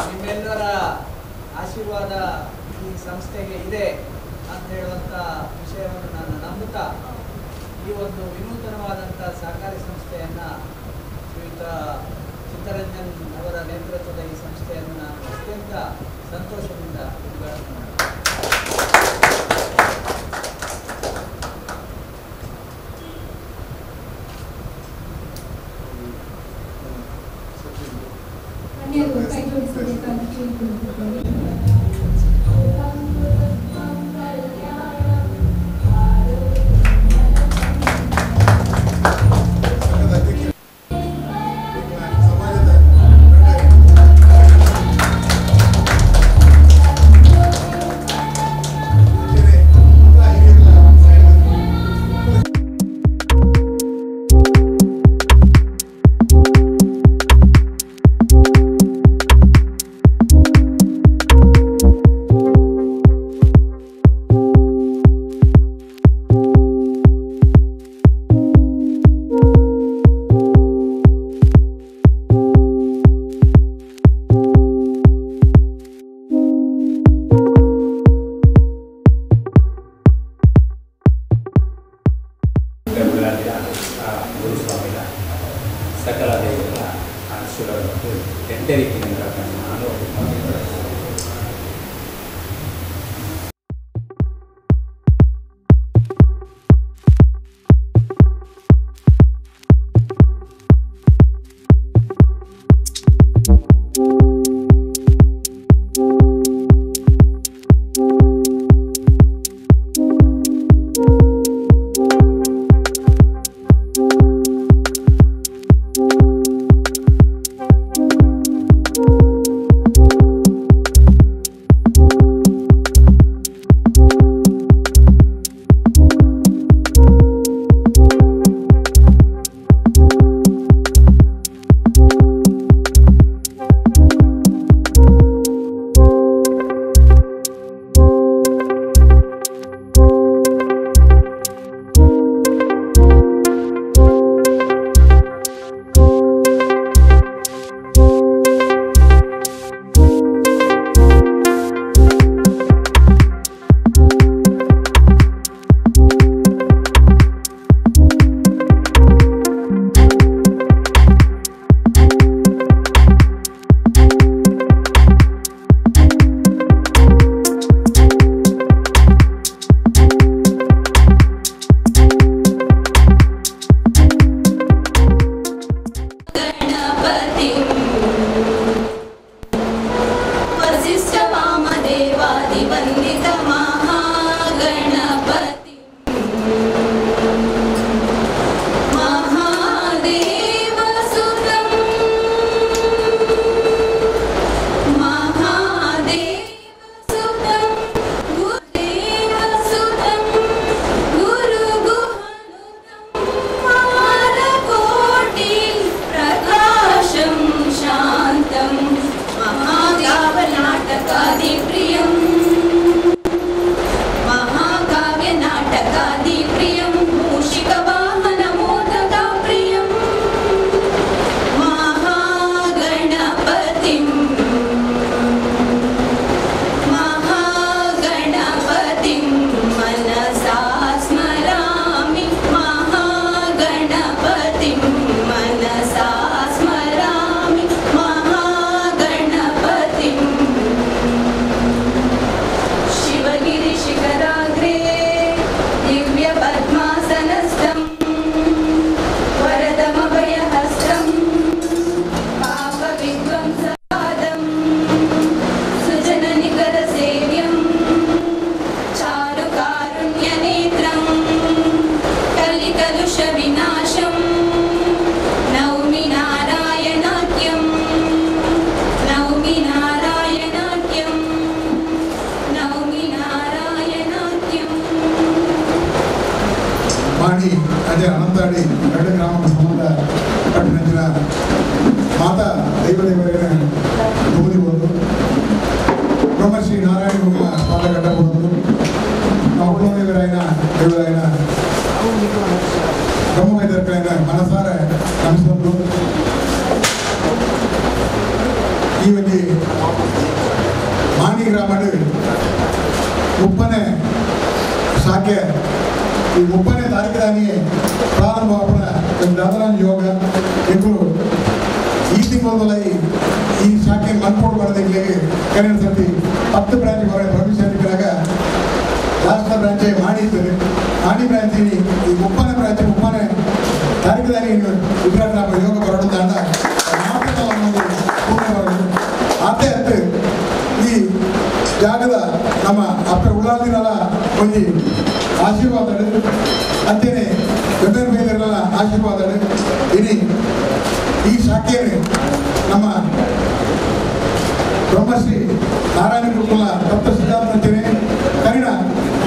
ನಿಮ್ಮೆಲ್ಲರ ಆಶೀರ್ವಾದ ಈ ಸಂಸ್ಥೆಗೆ ಇದೆ ಅಂತ ಹೇಳುವಂಥ ವಿಷಯವನ್ನು ನಾನು ನಂಬುತ್ತಾ ಈ ಒಂದು ವಿನೂತನವಾದಂಥ ಸಹಕಾರಿ ಸಂಸ್ಥೆಯನ್ನು ಶ್ರೀಯುತ ಚಿತ್ತರಂಜನ್ ಅವರ ನೇತೃತ್ವದ ಈ ಸಂಸ್ಥೆಯನ್ನು ನಾನು ಅತ್ಯಂತ ಸಂತೋಷದಿಂದ ಉದ್ಘಾಟನೆ ಮಾಡಿದೆ. ಸಕಲ ದೇವರ ಆಶೀರ್ವಾದಕ್ಕೆ ಎಂಟೇ ರೀತಿಯಿಂದ ನಾನು ಅದೇ ಅನಂತಾಡಿ ಎರಡು ಗ್ರಾಮಕ್ಕೆ ಸಂಬಂಧಪಟ್ಟಿನ ಮಾತಾ ದೈವದೇವರಿಗೆ ಮುಗಿದಿರ್ಬೋದು ಬ್ರಹ್ಮಶ್ರೀ ನಾರಾಯಣ ಪಾದ ಕಟ್ಟಬಹುದು ಅವಳೋದೇವರಾಯನ ದೇವರಾಯನ ಬ್ರಹ್ಮವೈದ್ಯರಾಯನ ಮನಸಾರ ನಮಿಸಬಹುದು ಈ ಒಂದು ಗ್ರಾಮಡು 30ನೇ ಶಾಖೆ ಈ 30ನೇ ತಾರೀಕಿನಾಗಿ ಪ್ರಾರಂಭ ದಾದರಾನ್ ಯೋಗ ಎಕ್ಕಳು ಈ ತಿಂಗಳಲ್ಲೈ ಈ ಶಾಖೆ ಮನ್ಪೋಡು ಬರೋದಿಗೆ ಕರೆಯ ಸರ್ತಿ 10 ಬ್ರಾಂಚ್ ಬರೋ ಭವಿಷ್ಯದಾಗ ಲಾಸ್ಟ್ ಬ್ರಾಂಚ್ ಮಾಡಿದ್ದಾರೆ ಮಾಡಿ ಬ್ರಾಂಚಿನಿ ಈ 30ನೇ ಬ್ರಾಂಚ್ 30ನೇ ತಾರೀಕಿನಾಗಿ ಉದ್ಘಾಟನಾ ಯೋಗ ಬರೋದಾಂಡ ಅದೇ ಅತ್ತೆ ಈ ಜಾಗದ ನಮ್ಮ ಅಪ್ಪ ಉಳ್ಳಾದಿನಲ್ಲ ಒಂದು ಆಶೀರ್ವಾದ ಅಂತೇನೆ ಗಂಧರ್ ಮೇಲೆಲ್ಲ ಆಶೀರ್ವಾದ ಇನಿ ಈ ಶಾಖೆಯಲ್ಲಿ ನಮ್ಮ ಬ್ರಹ್ಮಶ್ರೀ ನಾರಾಯಣ ಗುರುಕುಲ ತತ್ವ ಸಿದ್ಧಾಂತ ಅಂತೇನೆ ಕರಿಣ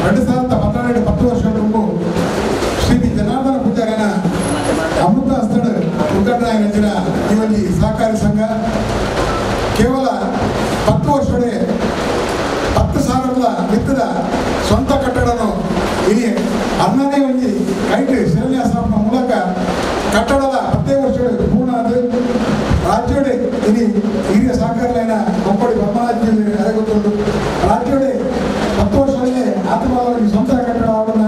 2012 10 ವರ್ಷ ತುಂಬು ಶ್ರೀ ಜನಾರ್ದನ ಪೂಜಾರನ ಅಮೃತ ಹಸ್ತಡ ಉದ್ಘಾಟನೆ ನಡೆಸಿದ ಈ ಒಂದು ಸಹಕಾರಿ ಸಂಘ ಕೇವಲ 10 ವರ್ಷಡೆ 10,000 ಮಿತ್ತದ ಸ್ವಂತ ಕಟ್ಟಡನು ಇಲ್ಲಿ 12ನೇ ಒಂದು ಕೈಟ್ ಶಿಲಾನ್ಯಾಸ ಮೂಲಕ ಕಟ್ಟಡದ 10 ವರ್ಷದ ಪೂರ್ಣ ಅದು ರಾಜ್ಯೋಡೆ ಇಲ್ಲಿ ಹಿರಿಯ ಸಹಕಾರ ಲೈನ ಕೊಂಪಡಿ ಬ್ರಹ್ಮರಾಜ್ಯ ಅರಗುತ್ತುಂಟು ರಾಜ್ಯೋಡೆ 10 ವರ್ಷದಲ್ಲಿ ಆತ್ಮವಾಗಿ ಸ್ವಂತ ಕಟ್ಟಡ ಆವರಣ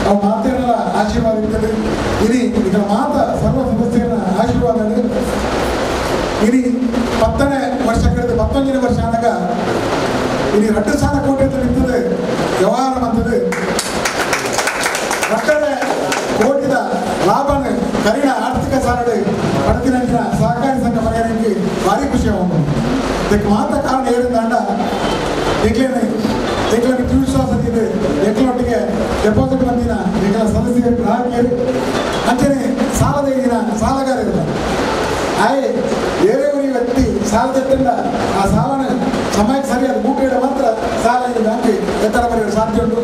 ಅವು ಮಾತೇನಲ್ಲ ಆಶೀರ್ವಾದ ಇರ್ತದೆ ಇಲ್ಲಿ ಈಗ ಮಾತ ಸರ್ವ ಸದಸ್ಯರ ಆಶೀರ್ವಾದ ಇಲ್ಲಿ 10ನೇ ವರ್ಷ ಕಳೆದು 11ನೇ ವರ್ಷ ಆದಾಗ ಇಲ್ಲಿ 2,000 ಕೋಟಿ ನಿಂತದೆ ವ್ಯವಹಾರ ಬಂತದೆ 2 ಕೋಟಿದ ಲಾಭನ ಕರಿಣ ಆರ್ಥಿಕ ಸಾಲಡೆ ಪಡೆದಿನ ಸಹಕಾರಿ ಸಂಘ ಪರಿಹಾರಕ್ಕೆ ಭಾರಿ ಖುಷಿ ಆಗುವುದು ಇದಕ್ಕೆ ಮಾತ್ರ ಕಾರಣ ಹೇಳಿದಂಡ ಏಕಲಕ್ಕೆ ವಿಶ್ವಾಸ ಇದೆ ಏಕಲೊಟ್ಟಿಗೆ ಡೆಪಾಸಿಟ್ ಬಂದಿನ ಏಕಲ ಸದಸ್ಯರು ಗ್ರಾಹಕರು ಅಂಚನೆ ಸಾಲದ ದಿನ ಸಾಲಗಾರ ಇರ್ತಾರೆ ಆಯೇ ಬೇರೆ ವ್ಯಕ್ತಿ ಸಾಲ ತೆತ್ತಂಡ ಆ ಸಾಲನ ಸಮಯಕ್ಕೆ ಸರಿಯಾದ ಮೂಟೆಯ ಮಾತ್ರ ಸಾಲ ಬ್ಯಾಂಕ್ ಎತ್ತರ ಬರೆಯಲು ಸಾಧ್ಯ ಉಂಟು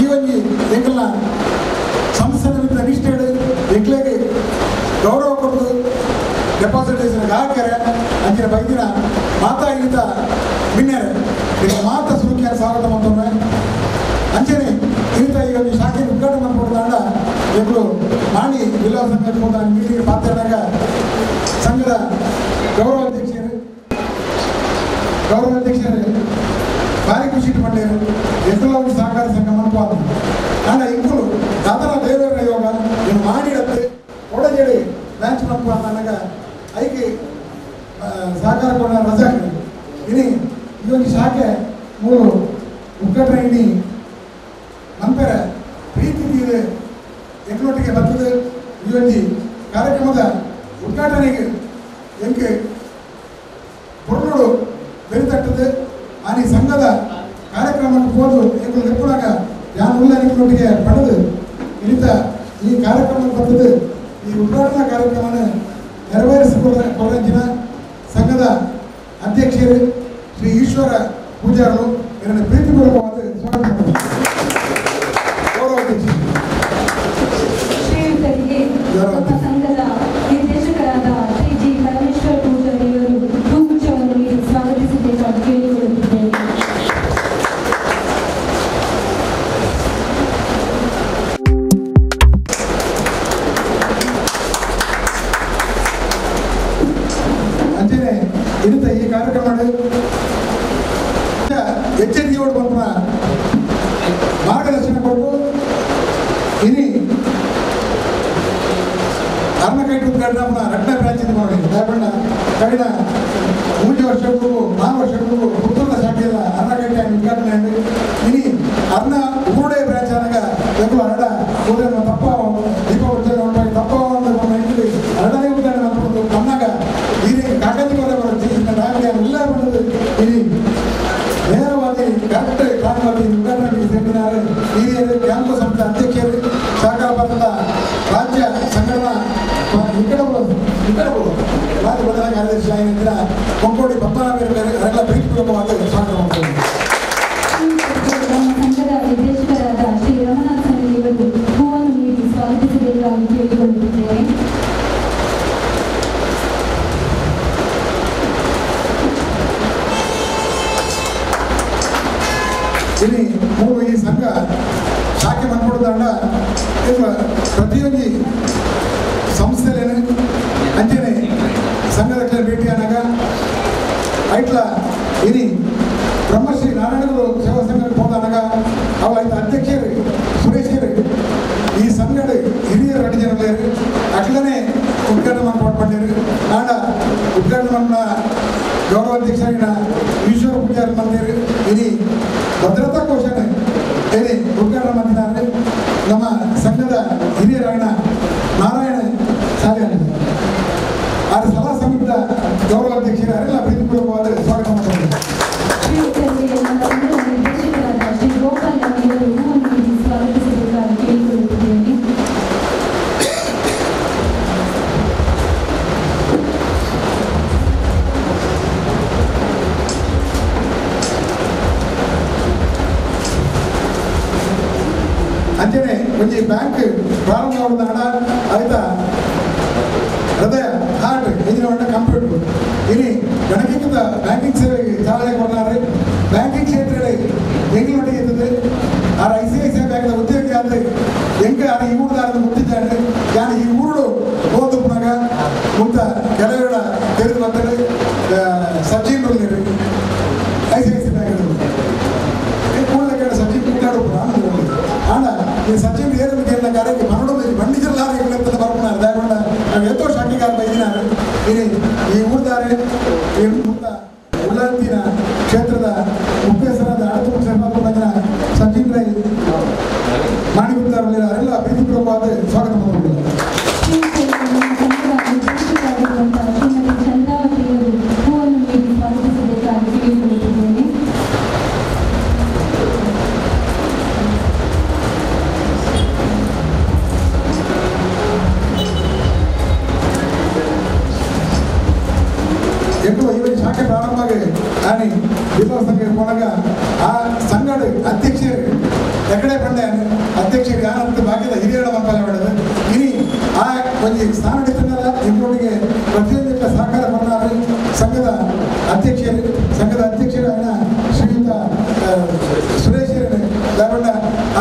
ಈ ಒಂದು ಎಂಕಲ್ನ ಸಂಸ್ಥೆ ನಿಮಿತ್ತ ನಿಷ್ಠೆ ಎಂಕ್ಲೆಗೆ ಗೌರವ ಕೊಡೋದು ಡೆಪಾಸಿಟ್ ಗ್ರಾಹಕರೇ ಅಂಚಿನ ಬೈದಿನ ಮಾತಾ ಇಳಿತ ಮಿನ್ನೆರೆ ಈಗ ಮಾತಾ ಸುರುಕಿಯ ಸ್ವಾಗತ ಮತ್ತೊಮ್ಮೆ ಅಂಚನೆ ಇಂಥ ಈಗ ಒಂದು ಶಾಖೆ ಉದ್ಘಾಟನೆ ಮಾಡ್ಕೊಡ್ದಾಂಡ ಎಗಳು ಮಾಡಿ ವಿಲಾಸ ಸಂಘ ಮೀಟಿಂಗ್ ಮಾತಾಡಿದಾಗ ಸಂಘದ ಗೌರವಾಧ್ಯಕ್ಷರು ಭಾರಿ ಖುಷಿ ಪಡ್ಡೇರು ಎಕ್ಕಲ ಒಂದು ಸಹಕಾರ ಸಂಘ ಮನಪಾದ ಆಂಡ ಇಂಕುಲು ದಾದರ ದೇವರ ಯೋಗ ಇನ್ನು ಮಾಡಿಡತ್ತೆ ಒಡಜೆಡಿ ಬ್ರಾಂಚ್ ಮನಪಾದ ನನಗ ಐಕೆ ಸಹಕಾರ ಕೊಡ ರಜಾ ಇನಿ ಈ ಒಂದು ಶಾಖೆ ಮೂರು ಉದ್ಘಾಟನೆ ಇನಿ ನಂತರ ಪ್ರೀತಿ ಇದೆ ಎಕ್ಕಲೊಟ್ಟಿಗೆ ಬರ್ತದೆ ಈ ಒಂದು ಕಾರ್ಯಕ್ರಮದ ಉದ್ಘಾಟನೆಗೆ ಎಂಕೆ ಪುರುಳು ಬೆರಿತಟ್ಟದೆ ಆನಿ ಸಂಘದ ಕಾರ್ಯಕ್ರಮಕ್ಕೆ ಹೋದು ಎಂಗಳು ಎಪ್ಪುಡಾಗ ಯಾನು ಉಲ್ಲನಿಗಳೊಟ್ಟಿಗೆ ಪಡೆದು ಇಳಿತ ಈ ಕಾರ್ಯಕ್ರಮಕ್ಕೆ ಬರ್ತದೆ ಈ ಉದ್ಘಾಟನಾ ಕಾರ್ಯಕ್ರಮನ ನೆರವೇರಿಸಿಕೊಳ್ಳಂಚಿನ ಸಂಘದ ಅಧ್ಯಕ್ಷರು ಶ್ರೀ ಈಶ್ವರ ಪೂಜಾರರು ಇದನ್ನು ಪ್ರೀತಿಪೂರ್ವಕವಾದ ಸ್ವಾಗತ ಗೌರವಾಧ್ಯಕ್ಷರು ಸಂಘದ ನಿರ್ದೇಶಕರಾದ ಶ್ರೀ ಜಿ ಪರಮೇಶ್ವರ ಪೂಜಾರಿಯವರು ಹೂಗುಚ್ಛವನ್ನು ನೀಡಿ ಸ್ವಾಗತಿಸಬೇಕಾಗಿ ಕೇಳಿಕೊಳ್ಳುತ್ತಿದ್ದೇನೆ. ಅಂಚನೆ ಇರುತ್ತ ಈ ಕಾರ್ಯಕ್ರಮ ಎಚ್ಚರಿಕೆಯೋಡು ಬಂದ ಮಾರ್ಗದರ್ಶನ ಕೊಟ್ಟು ಇನಿ ಅರ್ನಕೈಟ್ ಉದ್ಘಾಟನೆ 2ನೇ ಬ್ರಾಂಚ್ ಮಾಡಿ ಯಾಕಂಡ ಕಡಿನ 3 ವರ್ಷಕ್ಕೂ 4 ವರ್ಷಕ್ಕೂ ಪುತ್ತೂರಿನ ಶಾಖೆಯ ಅರ್ನಕೈಟ್ ಉದ್ಘಾಟನೆ ಇನಿ ಅರ್ನ ಊರುಡೆ ಬ್ರಾಂಚ್ ಆದಾಗ ಎಗಳು ಹರಡ ಊರಿನ ತಪ್ಪ ದೀಪ ಉದ್ಯೋಗ ತಪ್ಪ ಒಂದು ಹರಡನೇ ಉದ್ಘಾಟನೆ ಮಾಡ್ಕೊಂಡು ಬಂದಾಗ ಈ ಕಾಕಂದಿ ಕೊಲೆ ಬರುತ್ತೆ ಎಲ್ಲ ಬಂದದ್ದು ಇನಿ ನೇರವಾಗಿ ಕರೆಕ್ಟ್ ಕಾರಣವಾಗಿ ಉದ್ಘಾಟನೆ ಸೇರಿದ್ದಾರೆ ಹಿರಿಯರು ಕ್ಯಾಂಪು ಸಂಸ್ಥೆ ಅಧ್ಯಕ್ಷರು ಸಹಕಾರ ಪತ್ರದ ರಾಜ್ಯ ಸಂಘಟನಾ ರಾಜ್ಯ ಪ್ರಧಾನ ಕಾರ್ಯದರ್ಶಿ ಆಗಿನ ಕೊಂಕೋಡಿ ಪದ್ಮನಾಭರೆಲ್ಲ ಪ್ರೀತಿಪೂರ್ವಕವಾದ ಸ್ವಾಗತ ಮಾಡ್ತಾರೆ. ಸಂಘದ ನಿರ್ದೇಶಕರಾದ ಶ್ರೀ ರಮನಾಥ್ ಇವರು ಹೂವನ್ನು ನೀಡಿ ಸ್ವಾಗತಿಸಬೇಕಾಗಿ ಕೇಳಿಕೊಳ್ಳುತ್ತಿದ್ದೇನೆ. ಇಲ್ಲಿ ಮೂರು ಈ ಸಂಘ ಶಾಖೆ ಮಾಡ್ಕೊಡೋದಂಡ ಪ್ರತಿಯೊಂದು ಸಂಸ್ಥೆಲೇನು ಅಂಚನೆ ಸಂಘದ ಭೇಟಿ ಆದಾಗ ಐಟ್ಲ ಇನಿ ಬ್ರಹ್ಮಶ್ರೀ ನಾರಾಯಣಗುರು ಸೇವಾ ಸಂಘಕ್ಕೆ ಹೋದಾಗ ಅವಳ ಅಧ್ಯಕ್ಷರು ಸುರೇಶರು ಈ ಸಂಘದ ಹಿರಿಯರು ಅಡಿ ಜನರು ಅಟ್ಲನೇ ಉದ್ಘಾಟನೆ ಮಾಡ್ಕೊಂಡಿರು. ನಾಡ ಉದ್ಘಾಟನೆ ಮಾಡಿದ ಗೌರವಾಧ್ಯಕ್ಷರಿನ ಈಶ್ವರ ಪೂಜಾರಿ ಮಂದಿರು ಇನಿ ಭದ್ರತಾ ಕೋಶನ ಏನೇ ಉದ್ಘಾಟನೆ ಮಾಡಿದ್ದಾರೆ. ನಮ್ಮ ಸಂಘದ ಹಿರಿಯರಾಯಣ ನಾರಾಯಣ ಶಾಲೆ ಆದ ಸಲಹಾ ಸಮಿತಿಯ ಗೌರವಾಧ್ಯಕ್ಷರೆಲ್ಲ ಪ್ರೀತಿಪೂರ್ವಕವಾದ ಸ್ವಾಗತ ಮಾಡಿದ್ದಾರೆ. ಅಂಚನೆ ಒಂದು ಬ್ಯಾಂಕ್ ಪ್ರಾರಂಭ ಮಾಡಿದ ಹಣ ಆಯ್ತಾ ಹೃದಯ ಹಾರ್ಟ್ ಇಂಜಿನ ಒಳ್ಳೆ ಕಂಪ್ಯೂಟರ್ ಇನಿ ಗಣಕೀಕೃತ ಬ್ಯಾಂಕಿಂಗ್ ಸೇವೆಗೆ ಚಾಲನೆ ಕೊಡ್ತಾರೆ. ಬ್ಯಾಂಕಿಂಗ್ ಕ್ಷೇತ್ರದಲ್ಲಿ ಹೆಂಗೆ ನಡೀತದೆ ಆ ICICI ಬ್ಯಾಂಕ್ನ ಉದ್ಯೋಗಿ ಆದರೆ ಹೆಂಗೆ ಅದು ಈ ಊರುದಾರನ್ನು ಮುಟ್ಟಿದ್ದಾನೆ ಯಾರು ಈ ಊರು ಓದುವಾಗ ಮುಂತ ಕೆಲವೆಲ್ಲ ತೆರೆದು ಬರ್ತಾರೆ ಸಚಿನ್ ICICI ಬ್ಯಾಂಕ್ ಕೂಡಲೇ ಕೇಳ ಸಚಿನ್ ಕಿಟ್ಟಾಡೋದು ಆಂಡ ಈ ಸಚಿನ್ ಏರು ಕೇಳಿದ ಕಾರ್ಯಕ್ಕೆ ಮನೋಡಲ್ಲಿ ಬಂಡಿ ಜಿಲ್ಲಾರಿಗಳು ಬರ್ಕೊಂಡಾರೆ ದಯಗೊಂಡ ನಾವು ಎತ್ತೋ ಶಾಖಿಗಾರ ಬೈದಿನಾರೆ ಈ ಊರ್ದಾರೆ ಈ ಮುಂದ ಉಳ್ಳಾಂತಿನ ಕ್ಷೇತ್ರದ ಮುಖ್ಯಸ್ಥರಾದ ಆಡತು ಶರ್ಮಾಪುರ ಸಚಿನ್ ರೈ ಮಾಡಿಬಿಡ್ತಾರಲ್ಲ ಅವರೆಲ್ಲ ಪ್ರೀತಿಪೂರ್ವಕವಾದ ಸ್ವಾಗತ ಮಾಡಿದ್ದಾರೆ. ಇವತ್ತು ಶಾಖೆ ಪ್ರಾರಂಭ ಆಗಿ ನಾನು ಜಿಲ್ಲಾ ಸಂಘಕ್ಕೆ ಹೋದಾಗ ಆ ಸಂಘದ ಅಧ್ಯಕ್ಷರು ಎಕಡೆ ಬಂಡೆ ಅಧ್ಯಕ್ಷರು ಯಾರಂತ ಭಾಗ್ಯದ ಹಿರಿಯರ ಮಕ್ಕಳ ಮಾಡಿದ್ರು ಇನಿ ಆ ಒಂದು ಸ್ಥಾನ ಹಿಡಿತನಲ್ಲ ನಿಮ್ಮೊಟ್ಟಿಗೆ ಪ್ರತಿಯೊಂದಕ್ಕೆ ಸಹಕಾರ ಕೊಡ್ತಾರೆ. ಸಂಘದ ಅಧ್ಯಕ್ಷರಾದ ಶ್ರೀಯುತ ಸುರೇಶರನ್ನು ದಾವಣ್ಣ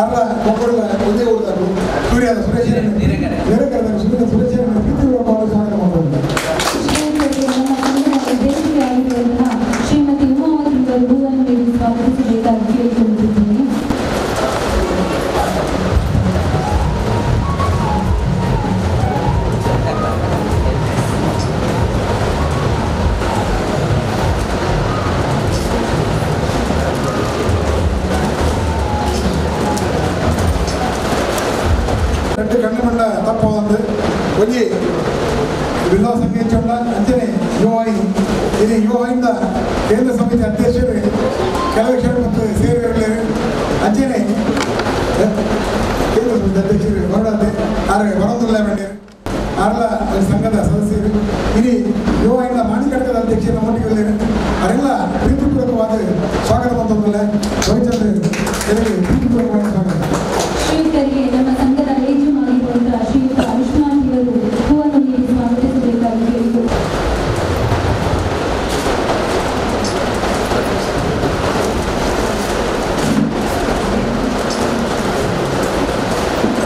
ಅರ್ಲ ಕೊಪ್ಪಳ ಒಂದೇ ಉಳಿದರು ಸೂರ್ಯದ ಸುರೇಶರನ್ನು ನೇರಕರದ ಸುರೇಶರನ್ನು ಪ್ರೀತಿಪೂರ್ವಕವಾದ ಸ್ವಾಗತ ಮಾಡಬಹುದು. ಶ್ರೀಮತಿ ಉಮಾವತಿ ಹೂವನ್ನು ನೀಡಿ ಸ್ವಾಗತಿಸಬೇಕಾಗಿ ಕೇಳಿಕೊಳ್ಳುತ್ತಿದ್ದೇನೆ. ரெண்டு கண்ணு மண்ட தப்ப வந்து கொஞ்சி ಜಿಲ್ಲಾ ಸಂಘ ಅಂಚನೆ ಯುವಾಯಿ ಇದು ಯುವಾಯಿಂದ ಕೇಂದ್ರ ಸಮಿತಿ ಅಧ್ಯಕ್ಷರು ಕೆಲವು ಕ್ಷಣ ಮತ್ತು ಸೇರಿರಲಿರು ಅಂಚನೆ ಕೇಂದ್ರ ಸಮಿತಿ ಅಧ್ಯಕ್ಷರು ಹೊರಡದೆ ಆದರೆ ಬರೋದಿಲ್ಲ ಬಂದಿರು ಆರ್ಲ ಸಂಘದ ಸದಸ್ಯರು ಇಡೀ ಯುವಾಯಿಂದ ಮಾಣಿಕಟ್ಟದ ಅಧ್ಯಕ್ಷರು ನಮ್ಮೊಟ್ಟಿಗೆ ಅವರೆಲ್ಲ ಪ್ರೀತಿಪೂರ್ವಕವಾದ ಸ್ವಾಗತ ಬಂದಿಲ್ಲ. ರವಿಚಂದ್ರ ಎಲ್ಲರಿಗೆ ಪ್ರೀತಿಪೂರ್ವಕವಾದ ಸ್ವಾಗತ. ಶ್ರೀಯುತರಿಗೆ ನಮ್ಮ ಸಂಘದ ಏಜು ಮಾಡಿಕೊಂಡ ಶ್ರೀಯುತ ಆಯುಷ್ಮಾನ್ ಇವರು ಹೂವನ್ನು ನೀಡಿ ಸ್ವಾಗತಿಸಬೇಕಾಗಿ ಕೇಳಿಕೊಳ್ಳುತ್ತೇವೆ.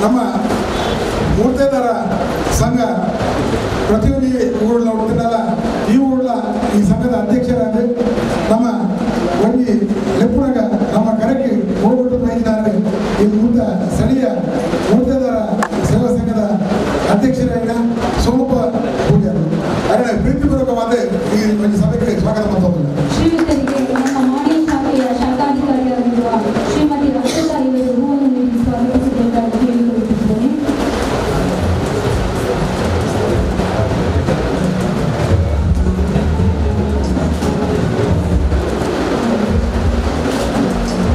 ನಮ್ಮ ಮೂರ್ತೆದಾರ ಸಂಘ ಪ್ರತಿಯೊಂದು ಊರ್ಲ ಹುಡುಗನಲ್ಲ ಈ ಊರ್ಲ ಈ ಸಂಘದ ಅಧ್ಯಕ್ಷರಾದ ನಮ್ಮ ಒಂಜಿ ಲೆಪ್ಪುನಾಗ ನಮ್ಮ ಕರೆಗೆ ಹೋಗ್ಬಿಟ್ಟು ಬೈದಿದ್ದಾರೆ. ಈ ಮುಂದ ಸ್ಥಳೀಯ ಮೂರ್ತೆದಾರ ಸೇವಾ ಸಂಘದ ಅಧ್ಯಕ್ಷರಾದ ಸೋಮಪ್ಪ ಪೂಜಾರಿ ಅವರ ಪ್ರೀತಿಪೂರ್ವಕವಾದ ಈ ಒಂದು ಸಭೆಗೆ ಸ್ವಾಗತ ಮಾಡ್ತಾರೆ. ಶ್ರೀಯುತರಿಗೆ ನಮ್ಮ ಮಾನ್ಯ ಶಾಖೆಯ ಶಾಖಾಧಿಕಾರಿಯಾಗಿರುವ ಶ್ರೀಮತಿ ರಕ್ಷಿತಾ ಇವರು ಹೂವನ್ನು ನೀಡಿ ಸ್ವಾಗತಿಸಬೇಕಾಗಿ ಕೇಳಿಕೊಳ್ಳುತ್ತಿದ್ದೇನೆ.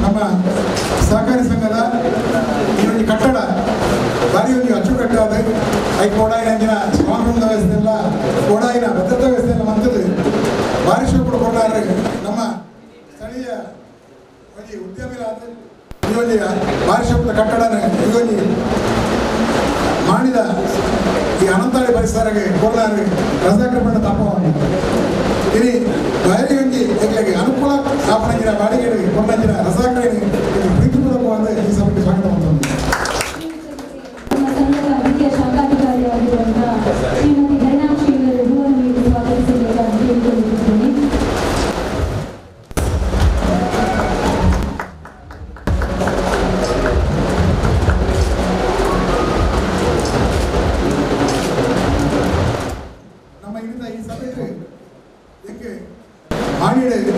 ನಮ್ಮ ಸಹಕಾರಿ ಸಂಘದ ಈ ಒಂದು ಕಟ್ಟಡ ಭಾರಿ ಒಂದು ಅಚ್ಚುಕಟ್ಟಾದ ಐದು ಕೋಡಾಯಿನ ಅಂಜಿನ ಸ್ಟ್ರಾಂಗ್ ರೂಮ್ ವ್ಯವಸ್ಥೆ ಎಲ್ಲ ಕೋಡಾಯಿನ ಭದ್ರತಾ ವ್ಯವಸ್ಥೆ ಎಲ್ಲ ಮಂತದ್ದು ಭಾರಿ ಶೋ ಕೊಡ್ಕೊಂಡಾರೆ. ನಮ್ಮ ಸ್ಥಳೀಯ ಒಂದು ಉದ್ಯಮಿಗಳಾದ ಈ ಒಂದು ಭಾರಿ ಶೋಕದ ಕಟ್ಟಡನ ಇದೊಂದು ಮಾಡಿದ ಈ ಅನಂತಾಳಿ ಪರಿಸರಗೆ ಕೊಡಲಾರೆ ರಜಾಕರ ಪಂಡ ತಪ್ಪವಾಗಿ ಇನಿ ಭಾರಿ ಒಂದು ಅನುಕೂಲ ಸ್ಥಾಪನೆಗಿನ ಬಾಡಿಗೆ ಕೊಂಡಂಜಿನ ರಜಾಕರಣೆ ಪ್ರೀತಿಪೂರ್ವಕವಾದ ಈ ಸಭೆಗೆ ಸ್ವಾಗತ ಮಾಡ್ತಾರೆ. ನಮ್ಮ ಸಂಘದ ಮುಖ್ಯ ಶಾಖಾಧಿಕಾರಿಯಾಗಿರುವಂತಹ ಶ್ರೀಮತಿ ದೈನಾಕ್ಷಿ ಇವರು ಹೂವನ್ನು ನೀಡಿ ಸ್ವಾಗತಿಸಬೇಕಾಗಿ ಕೇಳಿಕೊಳ್ಳುತ್ತಿದ್ದೇನೆ.